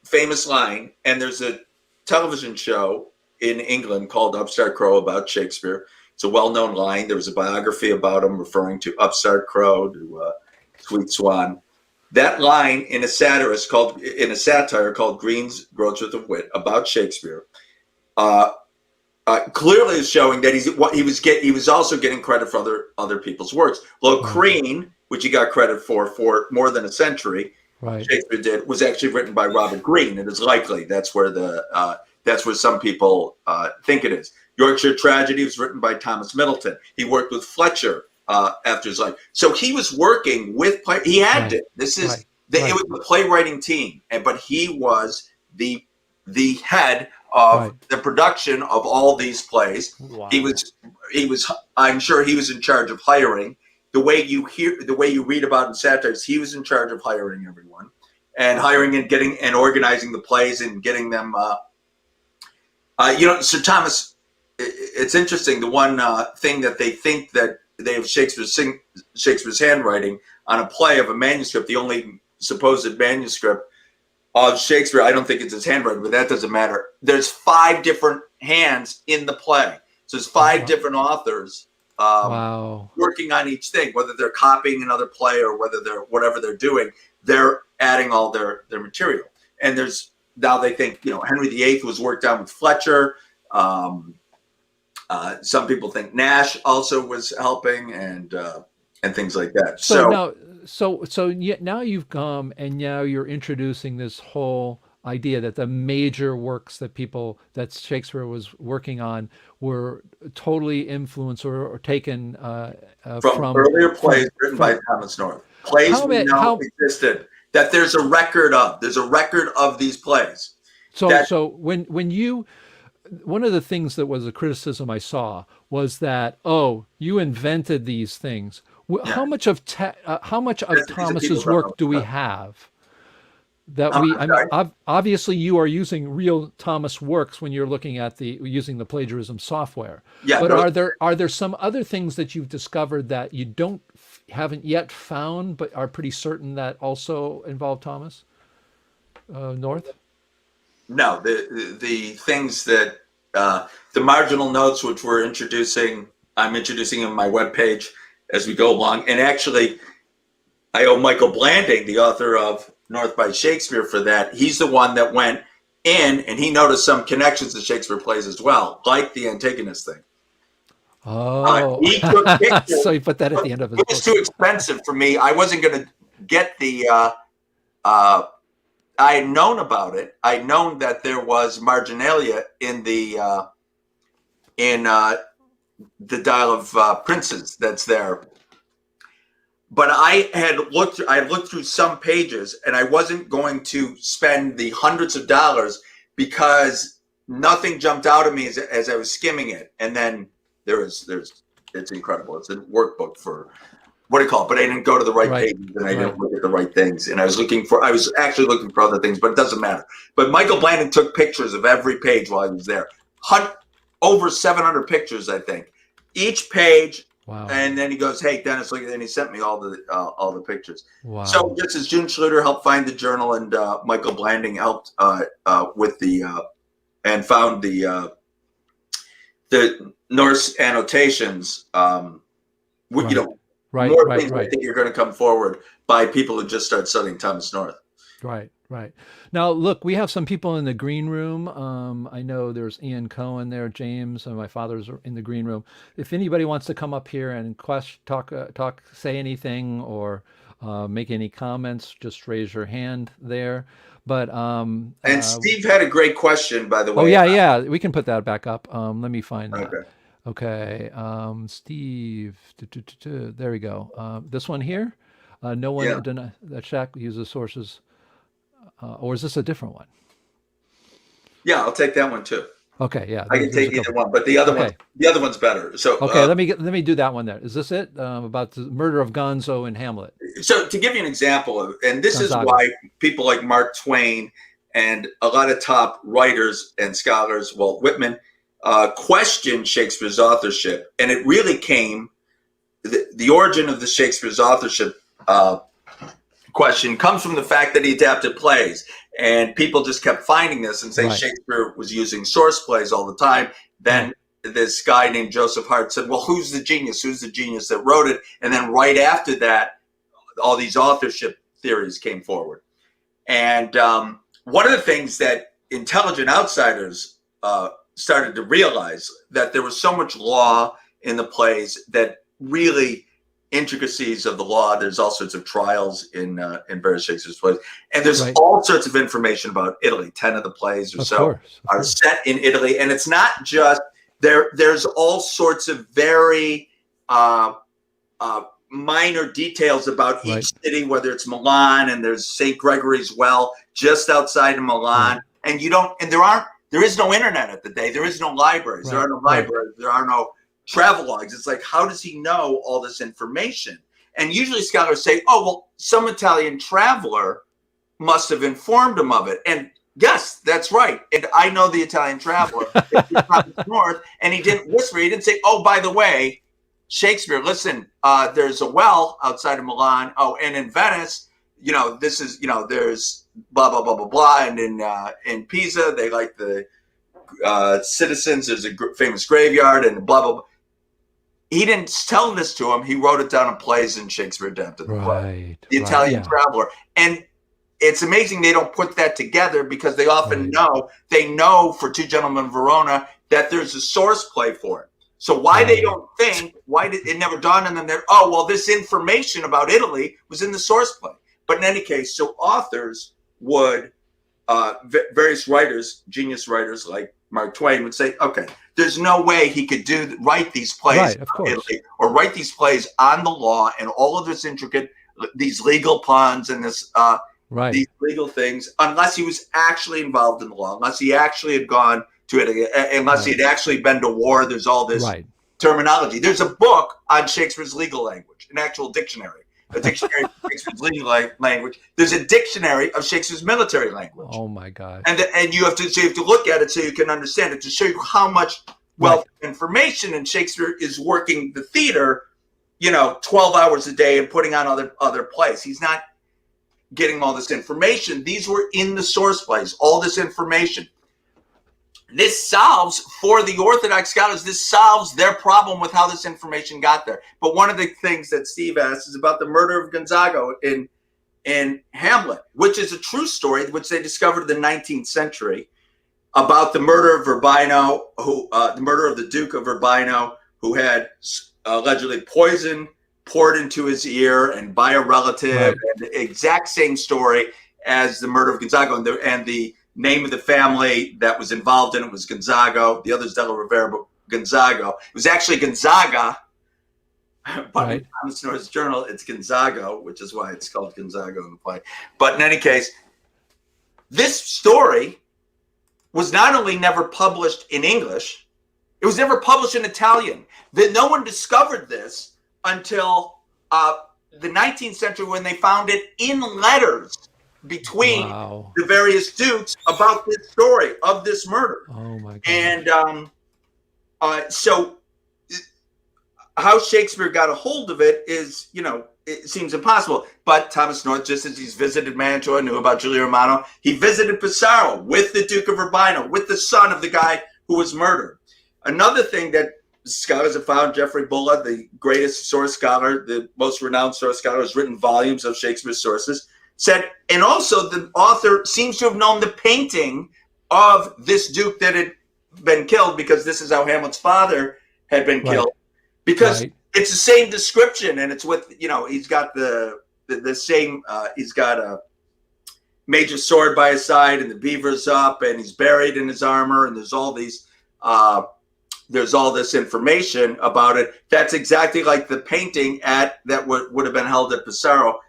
famous line, and there's a television show in England called Upstart Crow about Shakespeare. It's a well-known line. There was a biography about him referring to Upstart Crow, to Sweet Swan. That line in a satire called Green's Groatsworth of Wit about Shakespeare uh, clearly is showing that he was also getting credit for other people's works. Right, Locrine, which he got credit for more than a century, right, Shakespeare did, was actually written by Robert Greene. It is likely that's where some people think it is. Yorkshire Tragedy was written by Thomas Middleton. He worked with Fletcher after his life, so he was working with he had right, to. right, It right, was the playwriting team, but he was the head of right. the production of all these plays. He Wow. was he was I'm sure he was in charge of hiring. The way you read about in satires, he was in charge of hiring everyone, and hiring and getting and organizing the plays and getting them. Sir Thomas. It's interesting. The one thing that they think that they have Shakespeare's handwriting on a play of a manuscript, the only supposed manuscript of Shakespeare. I don't think it's his handwriting, but that doesn't matter. There's 5 different hands in the play. So there's 5 Wow. different authors Wow. working on each thing, whether they're copying another play or whatever they're doing, they're adding all their material. And now they think, Henry VIII was worked on with Fletcher. Some people think Nash also was helping, and things like that. So So now, now you've come and now you're introducing this whole idea that the major works that Shakespeare was working on were totally influenced or taken From earlier plays written by from Thomas North, plays how we many know how existed, that there's a record of. There's a record of these plays. That so when you one of the things that was a criticism I saw was that, oh, you invented these things. yeah, How much of that's the reason people Thomas's don't know work do we stuff. have that I'm I mean, sorry. obviously you are using real Thomas works when you're looking at using the plagiarism software. Yeah, But those, are there some other things that you've discovered that you haven't yet found, but are pretty certain that also involve Thomas North? no, the things that the marginal notes, which I'm introducing on my webpage as we go along, and actually, I owe Michael Blanding, the author of North by Shakespeare, for that. He's the one that went in and he noticed some connections to Shakespeare plays as well, like the Antigonus thing. Oh, He took pictures. so he put that at the end of his It was book. too expensive for me. I wasn't going to get the. I had known about it. I'd known that there was marginalia in the Dial of Princes that's there. But I had looked through some pages, and I wasn't going to spend the hundreds of dollars because nothing jumped out at me as I was skimming it. And then it's incredible. It's a workbook for what do you call it? But I didn't go to the right pages, and I didn't look at the right things. And I was actually looking for other things, but it doesn't matter. But Michael Blandon took pictures of every page while he was there. Over 700 pictures, I think. Each page. Wow. And then he goes, "Hey, Dennis, look at that." And he sent me all the pictures. Wow. So just as June Schluter helped find the journal, and Michael Blanding helped with and found the Norse annotations. Right. You know, Right, more right, things I right. think are going to come forward by people who just start studying Thomas North. Right, right. Now, look, we have some people in the green room. I know there's Ian Cohen there, James, and my father's in the green room. If anybody wants to come up here and talk, say anything, or make any comments, just raise your hand there. But And Steve had a great question, by the way. oh yeah, we can put that back up. Let me find that. Okay. Okay, Steve, there we go. This one here. No one Yeah. that Shaq uses sources. Or is this a different one? Yeah, I'll take that one too. Okay, yeah. I can there's a take either couple. one, but the other one's better. So Okay, let me do that one there. Is this it? About the murder of Gonzo in Hamlet. So to give you an example, and this is Gonzago. why people like Mark Twain and a lot of top writers and scholars, Walt Whitman, questioned Shakespeare's authorship. And it really came, the origin of the Shakespeare's authorship question comes from the fact that he adapted plays. And people just kept finding this and saying Shakespeare was using source plays all the time. Then this guy named Joseph Hart said, well, who's the genius? Who's the genius that wrote it? And then right after that, all these authorship theories came forward. And one of the things that intelligent outsiders started to realize, that there was so much law in the plays that really intricacies of the law. There's all sorts of trials in various Shakespeare's plays, and there's all sorts of information about Italy. 10 of the plays or so are set in Italy, and it's not just there. There's all sorts of very minor details about each city, whether it's Milan, and there's St. Gregory's Well just outside of Milan, and there is no internet at the day. There is no libraries. There are no libraries. There are no travel logs. It's like, how does he know all this information? And usually scholars say, oh, well, some Italian traveler must have informed him of it. And yes, that's right. And I know the Italian traveler north, and he didn't whisper. He didn't say, oh, by the way, Shakespeare, listen, there's a well outside of Milan. Oh, and in Venice, this is, there's blah, blah, blah, blah, blah. And in Pisa, they like the citizens. There's a famous graveyard and blah, blah, blah. He didn't tell this to him. He wrote it down in plays, and Shakespeare adapted the play. The Italian traveler. And it's amazing they don't put that together, because they often know for Two Gentlemen of Verona that there's a source play for it. So why they don't think, why did it never dawned on them that, oh, well, this information about Italy was in the source play. But in any case, so authors would, various writers, genius writers like Mark Twain would say, okay, there's no way he could write these plays, right, of course, Italy, or write these plays on the law and all of this intricate, these legal puns and this, these legal things, unless he was actually involved in the law, unless he actually had gone to it, unless he'd actually been to war. There's all this terminology. There's a book on Shakespeare's legal language, an actual dictionary, a dictionary of Shakespeare's legal language. There's a dictionary of Shakespeare's military language. Oh my God! And you have to look at it so you can understand it, to show you how much wealth of information. And Shakespeare is working the theater, 12 hours a day and putting on other plays. He's not getting all this information. These were in the source plays, all this information. This solves, for the Orthodox scholars, this solves their problem with how this information got there. But one of the things that Steve asked is about the murder of Gonzago in Hamlet, which is a true story, which they discovered in the 19th century, about the murder of Urbino, the murder of the Duke of Urbino, who had allegedly poison poured into his ear and by a relative, and the exact same story as the murder of Gonzago, and the name of the family that was involved in it was Gonzago. The other's Della Rovere, but Gonzago. It was actually Gonzaga, but in Thomas North's journal, it's Gonzago, which is why it's called Gonzago in the play. But in any case, this story was not only never published in English, it was never published in Italian. No one discovered this until the 19th century, when they found it in letters between the various dukes about this story of this murder. Oh my God! And so how Shakespeare got a hold of it is, it seems impossible. But Thomas North, just as he's visited Mantua, knew about Giulio Romano, he visited Pesaro with the Duke of Urbino, with the son of the guy who was murdered. Another thing that scholars have found, Jeffrey Bulla, the greatest source scholar, the most renowned source scholar, has written volumes of Shakespeare's sources, said, and also the author seems to have known the painting of this Duke that had been killed, because this is how Hamlet's father had been killed, because it's the same description, and it's with, he's got the same, he's got a major sword by his side, and the beaver's up, and he's buried in his armor, and there's all these, there's all this information about it. That's exactly like the painting that would have been held at Pesaro,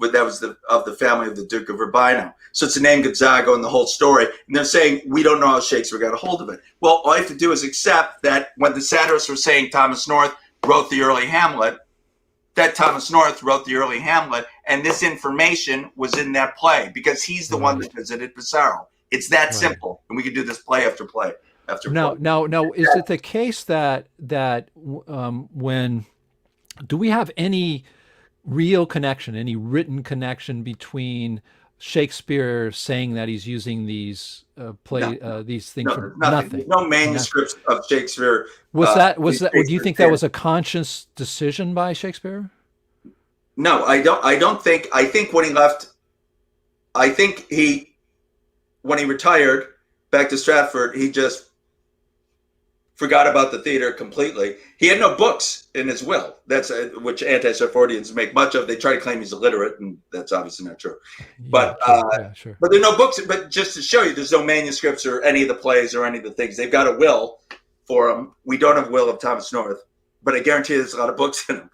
that was of the family of the Duke of Urbino. So it's the name Gonzago and the whole story. And they're saying, we don't know how Shakespeare got a hold of it. Well, all you have to do is accept that when the satirists were saying Thomas North wrote the early Hamlet, that Thomas North wrote the early Hamlet, and this information was in that play, because he's the one that visited Pesaro. It's that simple. And we could do this play after play after play. Now, is it the case that when, do we have any real connection, any written connection between Shakespeare saying that he's using these these things? Nothing. No manuscripts of Shakespeare. Was that? Do you think that was a conscious decision by Shakespeare? No, I don't think. I think when he left, when he retired back to Stratford, he just forgot about the theater completely. He had no books in his will. That's which anti-Stratfordians make much of. They try to claim he's illiterate, and that's obviously not true. But sure. But there are no books. But just to show you, there's no manuscripts or any of the plays or any of the things. They've got a will for him. We don't have a will of Thomas North, but I guarantee there's a lot of books in him.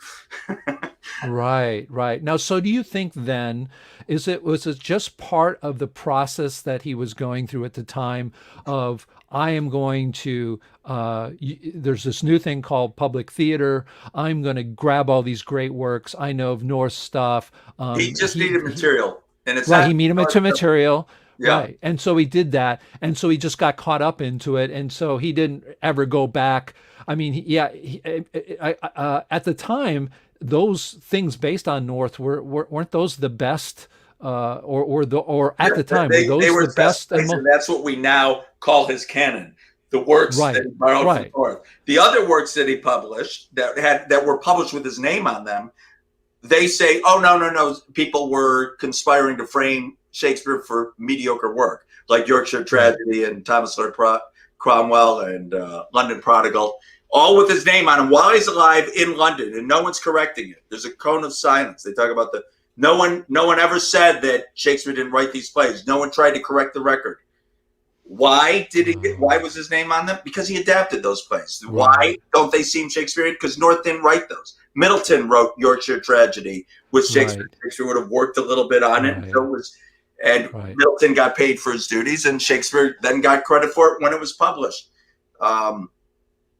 Right. Now, so do you think then, was it just part of the process that he was going through at the time of, I am going to, there's this new thing called public theater. I'm going to grab all these great works. I know of Norse stuff. He just needed material. And it's he needed material. Yeah. Right. And so he did that. And so he just got caught up into it. And so he didn't ever go back. I mean, at the time, those things based on North weren't those the best, or at the time they were the best? And that's what we now call his canon. The works that he borrowed from North. The other works that he published that were published with his name on them, they say, oh no, people were conspiring to frame Shakespeare for mediocre work, like Yorkshire Tragedy and Thomas Lord Cromwell and London Prodigal. all with his name on them while he's alive in London, and no one's correcting it. There's a cone of silence. They talk about no one ever said that Shakespeare didn't write these plays. No one tried to correct the record. Why was his name on them? Because he adapted those plays. Right. Why don't they seem Shakespearean? Because North didn't write those. Middleton wrote Yorkshire Tragedy, which Shakespeare, right. Shakespeare would have worked a little bit on it. Right. Middleton got paid for his duties, and Shakespeare then got credit for it when it was published.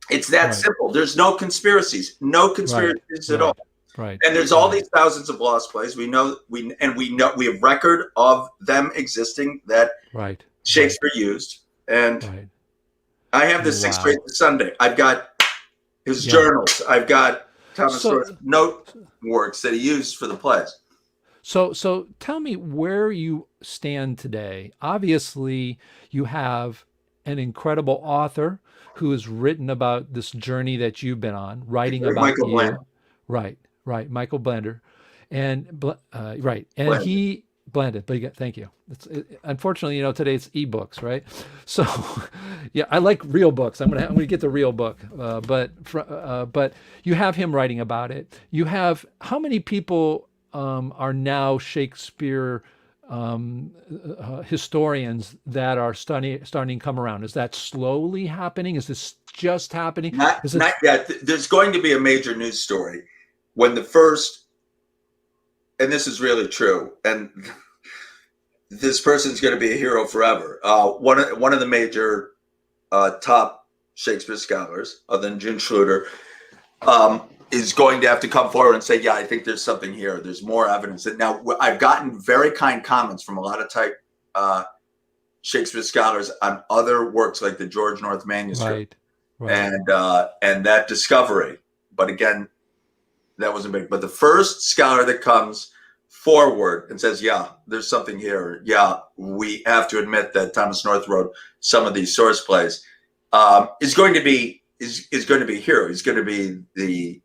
It's that simple. There's no conspiracies at all. Right. And there's all these thousands of lost plays. We have record of them existing that Shakespeare used. And I have the sixth grade Sunday. I've got his journals. I've got Thomas Roy's note works that he used for the plays. So tell me where you stand today. Obviously, you have an incredible author who has written about this journey that you've been on, writing about Michael you. Blander. Right, Michael Blander, and Blander. he Blander. But thank you. Unfortunately, today it's ebooks, right? So, I like real books. I'm gonna get the real book, but you have him writing about it. You have how many people are now Shakespeare historians that are starting to come around? Is that slowly happening? Is this just happening? Not yet. There's going to be a major news story when the first, and this is really true, and this person's going to be a hero forever. One of the major top Shakespeare scholars, other than June Schluter, is going to have to come forward and say, yeah, I think there's something here. There's more evidence. And now I've gotten very kind comments from a lot of Shakespeare scholars on other works like the George North manuscript and that discovery. But again, that wasn't big. But the first scholar that comes forward and says, yeah, there's something here. Yeah, we have to admit that Thomas North wrote some of these source plays, is going to be a hero. He's going to be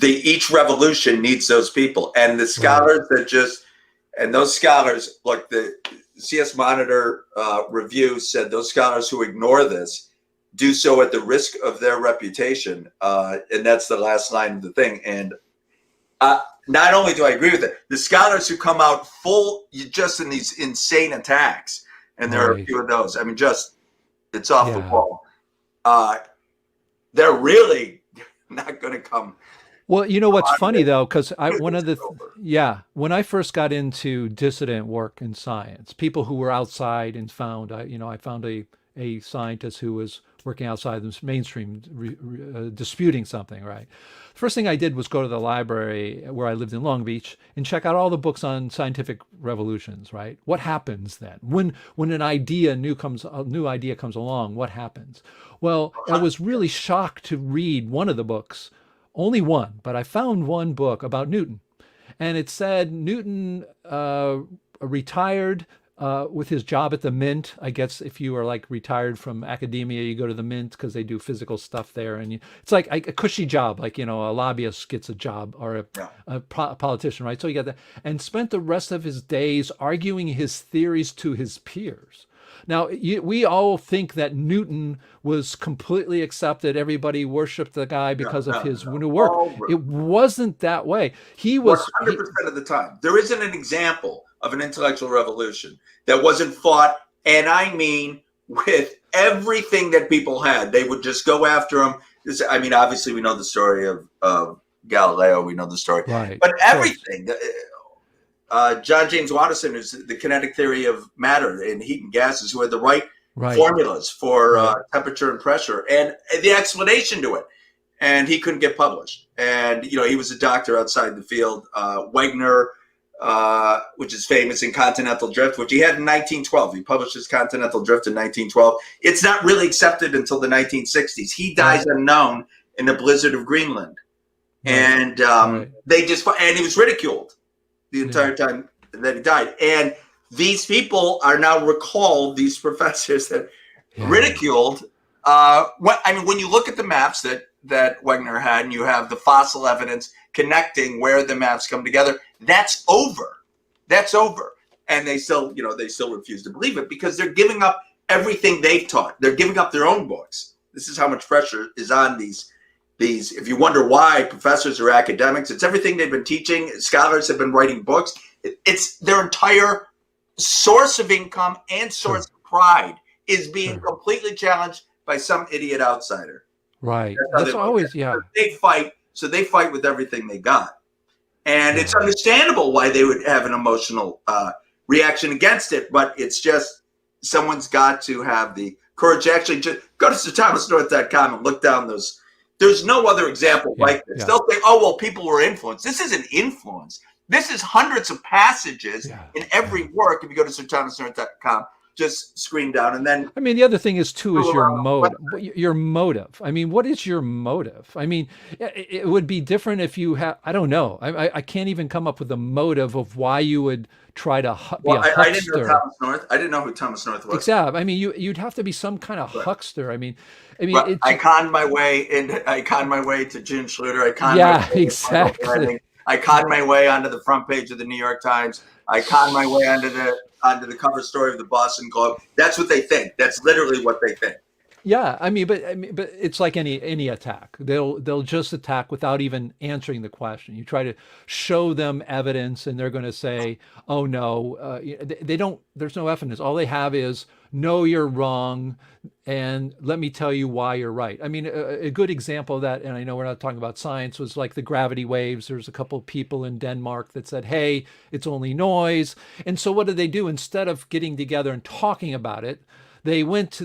each revolution needs those people. And the scholars those scholars, like the CS Monitor review said, those scholars who ignore this do so at the risk of their reputation. And that's the last line of the thing. And not only do I agree with it, the scholars who come out full just in these insane attacks, and there are a few of those. I mean, it's off the wall. They're really not going to come. Well, what's funny though, because when I first got into dissident work in science, people who were outside and found, I found a scientist who was working outside the mainstream, disputing something, right? First thing I did was go to the library where I lived in Long Beach and check out all the books on scientific revolutions, right? What happens then? When a new idea comes along, what happens? Well, I was really shocked to read one of the books, only one, but I found one book about Newton. And it said Newton retired with his job at the Mint. I guess if you are like retired from academia, you go to the Mint because they do physical stuff there, and it's like a cushy job, like a lobbyist gets a job or a politician, right? So you got that, and spent the rest of his days arguing his theories to his peers. Now, we all think that Newton was completely accepted. Everybody worshipped the guy because of his new work. It wasn't that way. He was 100% of the time. There isn't an example of an intellectual revolution that wasn't fought, and I mean with everything that people had. They would just go after him. Obviously we know the story of Galileo. We know the story, but everything. John James Watson, who's the kinetic theory of matter and heat and gases, who had the right formulas for temperature and pressure and the explanation to it, and he couldn't get published. And he was a doctor outside the field. Wegener, which is famous in Continental Drift, which he had in 1912. He published his Continental Drift in 1912. It's not really accepted until the 1960s. He dies unknown in the blizzard of Greenland, and they just and he was ridiculed the entire time that he died. And these people are now recalled, these professors that ridiculed. When you look at the maps that Wegener had, and you have the fossil evidence connecting where the maps come together, that's over. And they still refuse to believe it because they're giving up everything they've taught. They're giving up their own books. This is how much pressure is on these. If you wonder why professors are academics, it's everything they've been teaching. Scholars have been writing books. It's their entire source of income and source of pride is being completely challenged by some idiot outsider. Right. That's always, so they fight with everything they got. And it's understandable why they would have an emotional reaction against it, but it's just someone's got to have the courage. Actually, just go to sirthomasnorth.com and look down those. There's no other example like this. They'll say, oh, well, people were influenced. This isn't influence. This is hundreds of passages in every work. If you go to sirthomasnorth.com, just screen down, and then. I mean, the other thing is too is your motive. Your motive. I mean, what is your motive? I mean, it would be different if you have. I don't know. I can't even come up with a motive of why you would try to be a huckster. I didn't know Thomas North. I didn't know who Thomas North was. Exactly. I mean, you'd have to be some kind of huckster. I mean, I conned my way to June Schluter. Exactly. I conned my way onto the front page of the New York Times. I conned my way onto the cover story of the Boston Globe. That's what they think. That's literally what they think. Yeah, I mean, but it's like any attack. They'll just attack without even answering the question. You try to show them evidence, and they're going to say, "Oh no, they don't." There's no evidence. All they have is, "No, you're wrong," and let me tell you why you're right. I mean, a good example of that, and I know we're not talking about science, was like the gravity waves. There's a couple of people in Denmark that said, "Hey, it's only noise," and so what did they do? Instead of getting together and talking about it, they went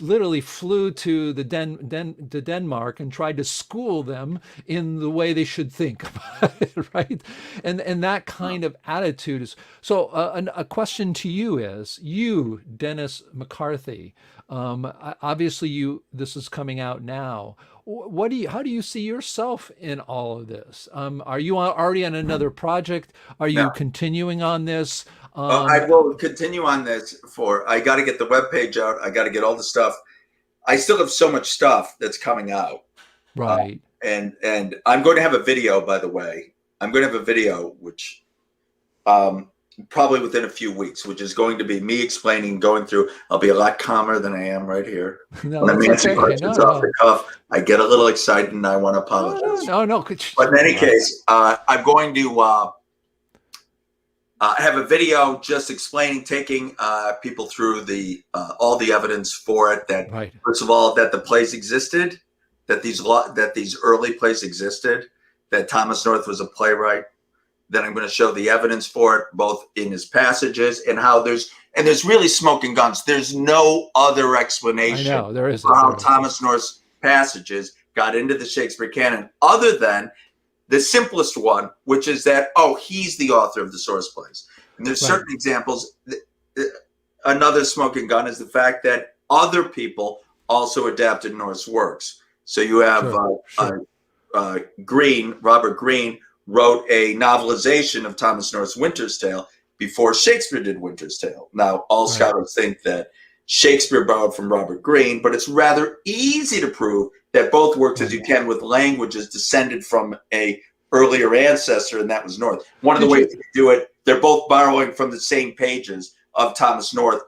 literally flew to to Denmark and tried to school them in the way they should think about it, right? And that kind of attitude is so. A question to you is, you, Dennis McCarthy, obviously this is coming out now. How do you see yourself in all of this? Are you already on another project? Are you continuing on this? I will continue on this I got to get the webpage out. I got to get all the stuff. I still have so much stuff that's coming out. Right. And I'm going to have a video, by the way. I'm going to have a video, which probably within a few weeks, which is going to be me explaining, going through. I'll be a lot calmer than I am right here. No, when I'm answering questions off the cuff, I get a little excited and I want to apologize. No. But in any case, I'm going to have a video just explaining, taking people through all the evidence for it. That first of all, that the plays existed, that these early plays existed, that Thomas North was a playwright. Then I'm going to show the evidence for it, both in his passages and how there's really smoke and guns. There's no other explanation for how Thomas North's passages got into the Shakespeare canon, other than the simplest one, which is that, he's the author of the source plays. And there's certain examples. Another smoking gun is the fact that other people also adapted North's works. So you have Robert Greene wrote a novelization of Thomas North's Winter's Tale before Shakespeare did Winter's Tale. Now, all scholars think that Shakespeare borrowed from Robert Greene, but it's rather easy to prove that both works, as you can with languages, descended from a earlier ancestor, and that was North. One of the ways to do it, they're both borrowing from the same pages of Thomas North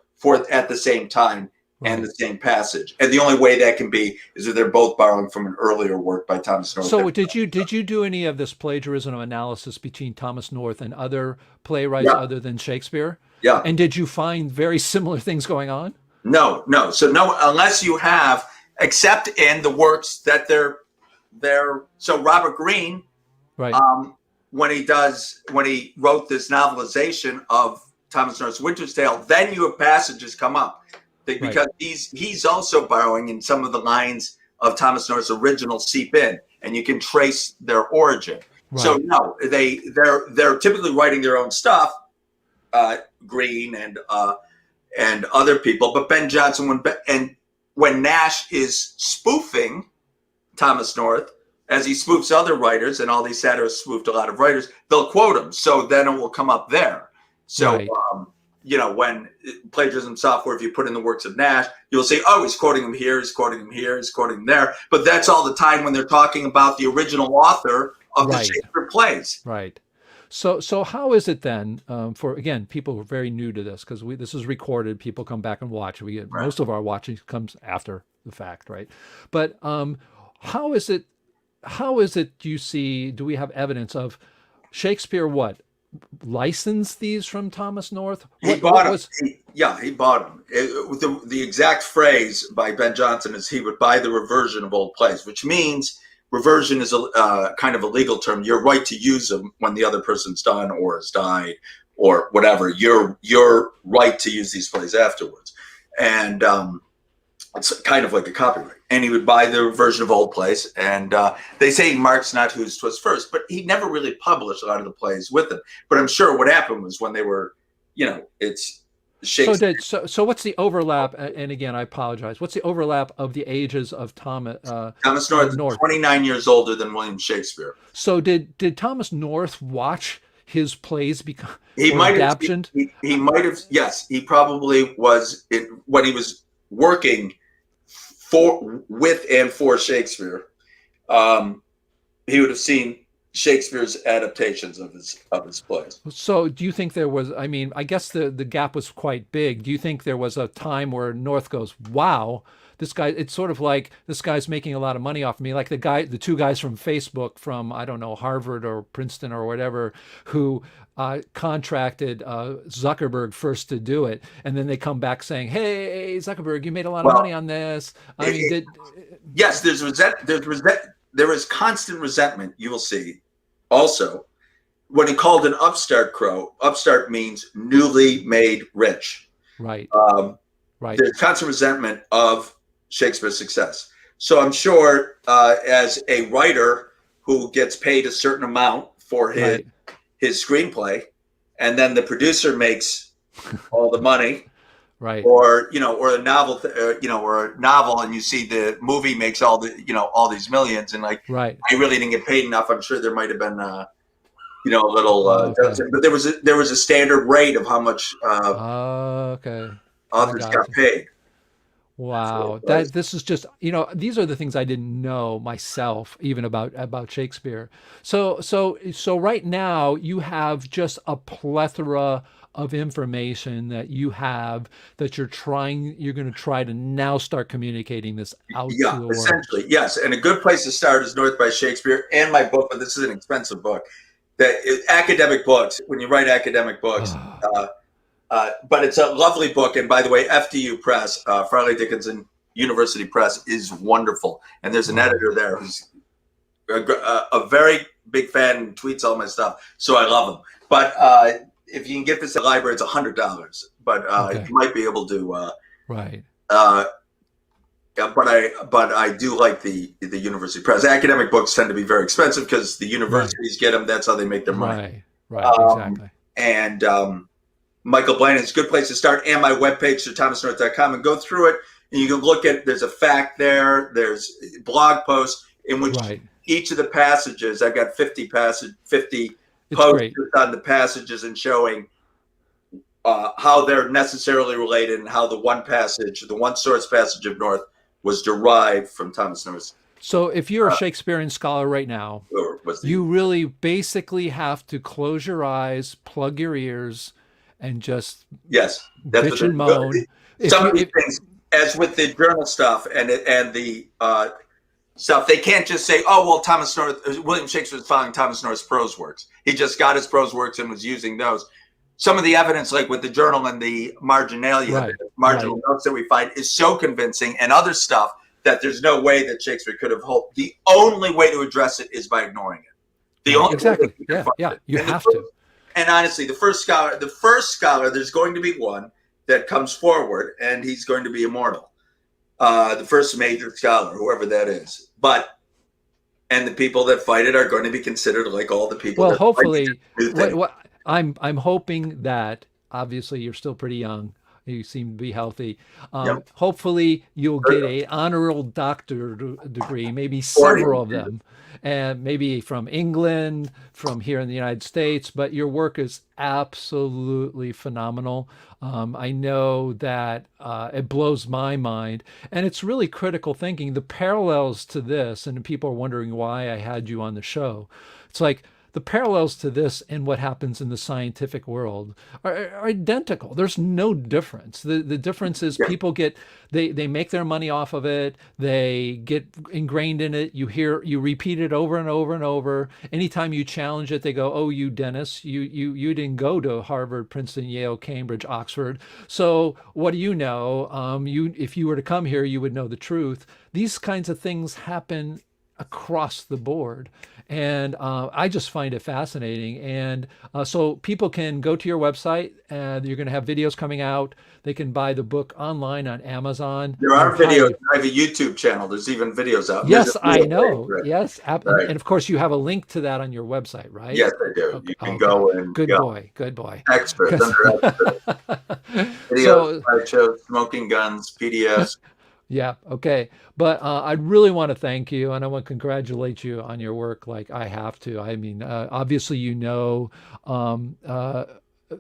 at the same time and the same passage. And the only way that can be is that they're both borrowing from an earlier work by Thomas North. So did you do any of this plagiarism analysis between Thomas North and other playwrights other than Shakespeare? Yeah. And did you find very similar things going on? No. So no, unless you have, except in the works that they're so Robert Greene, when he wrote this novelization of Thomas North's Winter's Tale, then you have passages come up because he's also borrowing, in some of the lines of Thomas North's original seep in, and you can trace their origin. So no, they're typically writing their own stuff, Greene and other people. But Ben Jonson, when Nash is spoofing Thomas North, as he spoofs other writers, and all these satirists spoofed a lot of writers, they'll quote him. So then it will come up there. So, when plagiarism software, if you put in the works of Nash, you'll say, he's quoting him here, he's quoting him here, he's quoting him there. But that's all the time when they're talking about the original author of the Shakespeare plays. Right. So how is it then for, again, people who are very new to this, because this is recorded, people come back and watch. Most of our watching comes after the fact, right? But how is it? How is it? Do you see? Do we have evidence of Shakespeare? What licensed these from Thomas North? He What bought them. was? He bought them. The exact phrase by Ben Jonson is he would buy the reversion of old plays, which means reversion is a kind of a legal term. You're right to use them when the other person's done or has died or whatever. You're right to use these plays afterwards. And it's kind of like a copyright. And he would buy the version of old plays. And they say Mark's not whose 'twas first, but he never really published a lot of the plays with them. But I'm sure what happened was when they were, it's Shakespeare. So what's the overlap? And again, I apologize. What's the overlap of the ages of Thomas North is 29 years older than William Shakespeare. So did Thomas North watch his plays become he might adaptioned? He might have. Yes, he probably was when he was working with and for Shakespeare. He would have seen Shakespeare's adaptations of his plays. So do you think there was, I mean, I guess the gap was quite big. Do you think there was a time where North goes, wow, this guy, it's sort of like this guy's making a lot of money off of me, like the two guys from Facebook from, I don't know, Harvard or Princeton or whatever, who contracted Zuckerberg first to do it, and then they come back saying, "Hey, Zuckerberg, you made a lot of money on this." I mean, yes, there is constant resentment. You will see, also, when he called an upstart crow. Upstart means newly made rich. Right. Right. There's constant resentment of Shakespeare's success. So I'm sure, as a writer who gets paid a certain amount for his screenplay, and then the producer makes all the money, right? Or or a novel, or a novel, and you see the movie makes all all these millions, and like, right, I really didn't get paid enough. I'm sure there might have been a little, but there was a standard rate of how much others got paid. Wow, this is just, these are the things I didn't know myself, even about Shakespeare. So right now you have just a plethora of information that you have that you're going to try to now start communicating this out to the world. Essentially, yes. And a good place to start is North by Shakespeare and my book, but this is an expensive book. Academic books, when you write academic books, but it's a lovely book. And by the way, FDU Press, Farley Dickinson University Press, is wonderful. And there's an editor there who's a very big fan and tweets all my stuff. So I love him. But if you can get this at the library, it's $100. But you might be able to. Right. But I do like the University Press. Academic books tend to be very expensive because the universities get them. That's how they make their money. Right. Exactly. And Michael Blaine is a good place to start, and my webpage, so thomasnorth.com, and go through it. And you can look at, there's a fact there, there's blog posts in which each of the passages, I've got 50 posts on the passages and showing how they're necessarily related and how the one source passage of North was derived from Thomas North. So if you're a Shakespearean scholar right now, you really basically have to close your eyes, plug your ears, and just bitch and moan. Some of these things, as with the journal stuff and the stuff, they can't just say, "Oh, well, William Shakespeare is following Thomas North's prose works. He just got his prose works and was using those." Some of the evidence, like with the journal and the marginalia, marginal notes that we find, is so convincing, and other stuff that there's no way that Shakespeare could have hoped. The only way to address it is by ignoring it. Exactly. You have to. And honestly, the first scholar, there's going to be one that comes forward, and he's going to be immortal. The first major scholar, whoever that is. And the people that fight it are going to be considered like all the people. Well, hopefully, I'm hoping that, obviously you're still pretty young. You seem to be healthy. Hopefully you'll get an honorable doctor degree, maybe several of them, and maybe from England, from here in the United States. But your work is absolutely phenomenal. I know that it blows my mind, and it's really critical thinking. The parallels to this, and people are wondering why I had you on the show. It's like the parallels to this and what happens in the scientific world are identical. There's no difference. The difference is people get, they make their money off of it. They get ingrained in it. You repeat it over and over and over. Anytime you challenge it, they go, "Oh, you Dennis, you didn't go to Harvard, Princeton, Yale, Cambridge, Oxford. So what do you know? If you were to come here, you would know the truth." These kinds of things happen across the board. And I just find it fascinating. And so people can go to your website, and you're going to have videos coming out. They can buy the book online on Amazon. There are videos. I have a YouTube channel. There's even videos out. Yes, I know. Right. Yes. Right. And of course, you have a link to that on your website, right? Yes, I do. Okay. You can go and Good boy. Good boy. Extras, under extras. Videos, slideshows, smoking guns, PDFs. Yeah. Okay. But I really want to thank you, and I want to congratulate you on your work. Like I have to. I mean, obviously,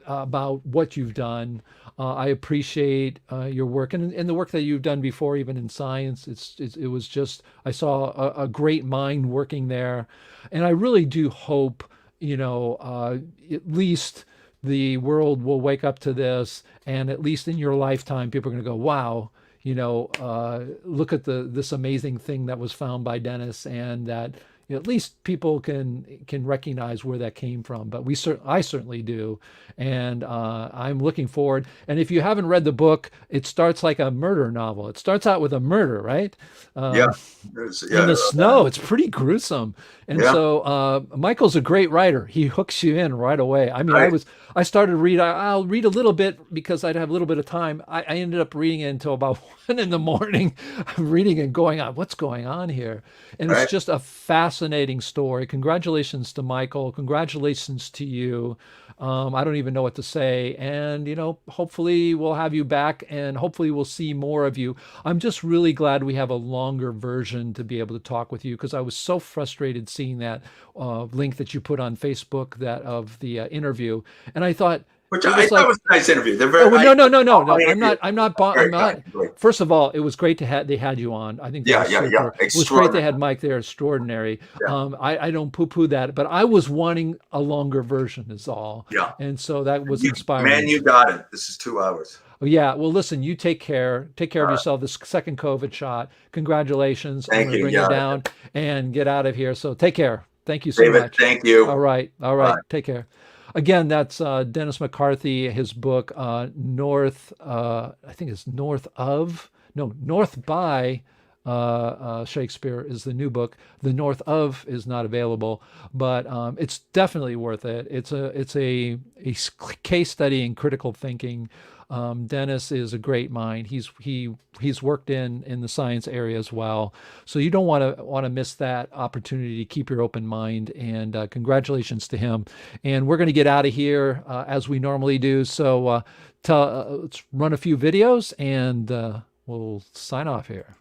about what you've done. I appreciate your work and the work that you've done before, even in science. It was just, I saw a great mind working there, and I really do hope, at least the world will wake up to this, and at least in your lifetime, people are going to go, "Wow." Look at this amazing thing that was found by Dennis, and that at least people can recognize where that came from. But I certainly do, and I'm looking forward. And if you haven't read the book, it starts like a murder novel. It starts out with a murder, right? Yeah. In the snow. It's pretty gruesome. And so Michael's a great writer. He hooks you in right away. I mean, Right. I started read. I'll read a little bit because I'd have a little bit of time. I ended up reading it until about 1 in the morning. I'm reading and going on, what's going on here? And Right. it's just a fascinating story. Congratulations to Michael. Congratulations to you. I don't even know what to say. And, hopefully we'll have you back, and hopefully we'll see more of you. I'm just really glad we have a longer version to be able to talk with you, because I was so frustrated seeing that link that you put on Facebook, that of the interview. And I thought, Which I thought was a nice interview. They're very. No. I'm not. First of all, it was great to have, they had you on. I think that was super. It was great they had Mike there. Extraordinary. Yeah. I don't poo-poo that, but I was wanting a longer version is all. Yeah. And so that was inspiring. Man, you got it. This is 2 hours. Yeah. Well, listen, you take care. Take care of yourself. This second COVID shot. Congratulations. Thank I'm going to you. bring you down and get out of here. So take care. Thank you so David, much. thank you. All right. Bye. Take care. Again, that's Dennis McCarthy, his book, North by Shakespeare is the new book. The North of is not available, but it's definitely worth it. It's a case study in critical thinking. Dennis is a great mind. He's worked in the science area as well. So you don't want to miss that opportunity to keep your open mind. And congratulations to him. And we're going to get out of here as we normally do. So let's run a few videos, and we'll sign off here.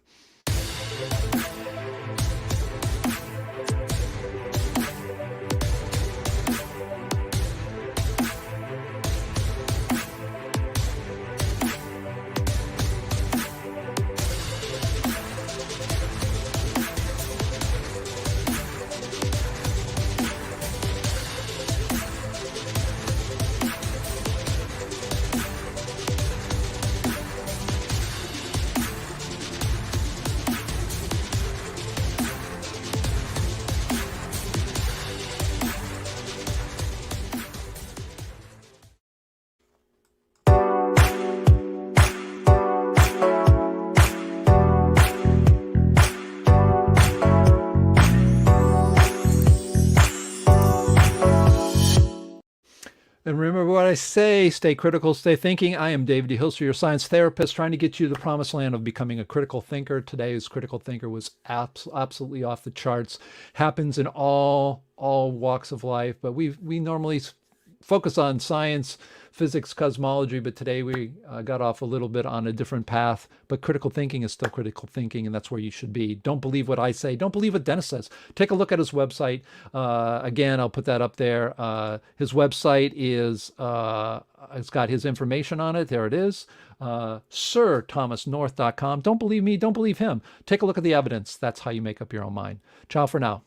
And remember what I say, stay critical, stay thinking. I am David D. Hilster, your science therapist, trying to get you to the promised land of becoming a critical thinker. Today's critical thinker was absolutely off the charts. Happens in all walks of life, but we normally focus on science, physics, cosmology, but today we got off a little bit on a different path. But critical thinking is still critical thinking, and that's where you should be. Don't believe what I say. Don't believe what Dennis says. Take a look at his website. Again, I'll put that up there. His website is, it's got his information on it. There it is. SirThomasNorth.com. Don't believe me. Don't believe him. Take a look at the evidence. That's how you make up your own mind. Ciao for now.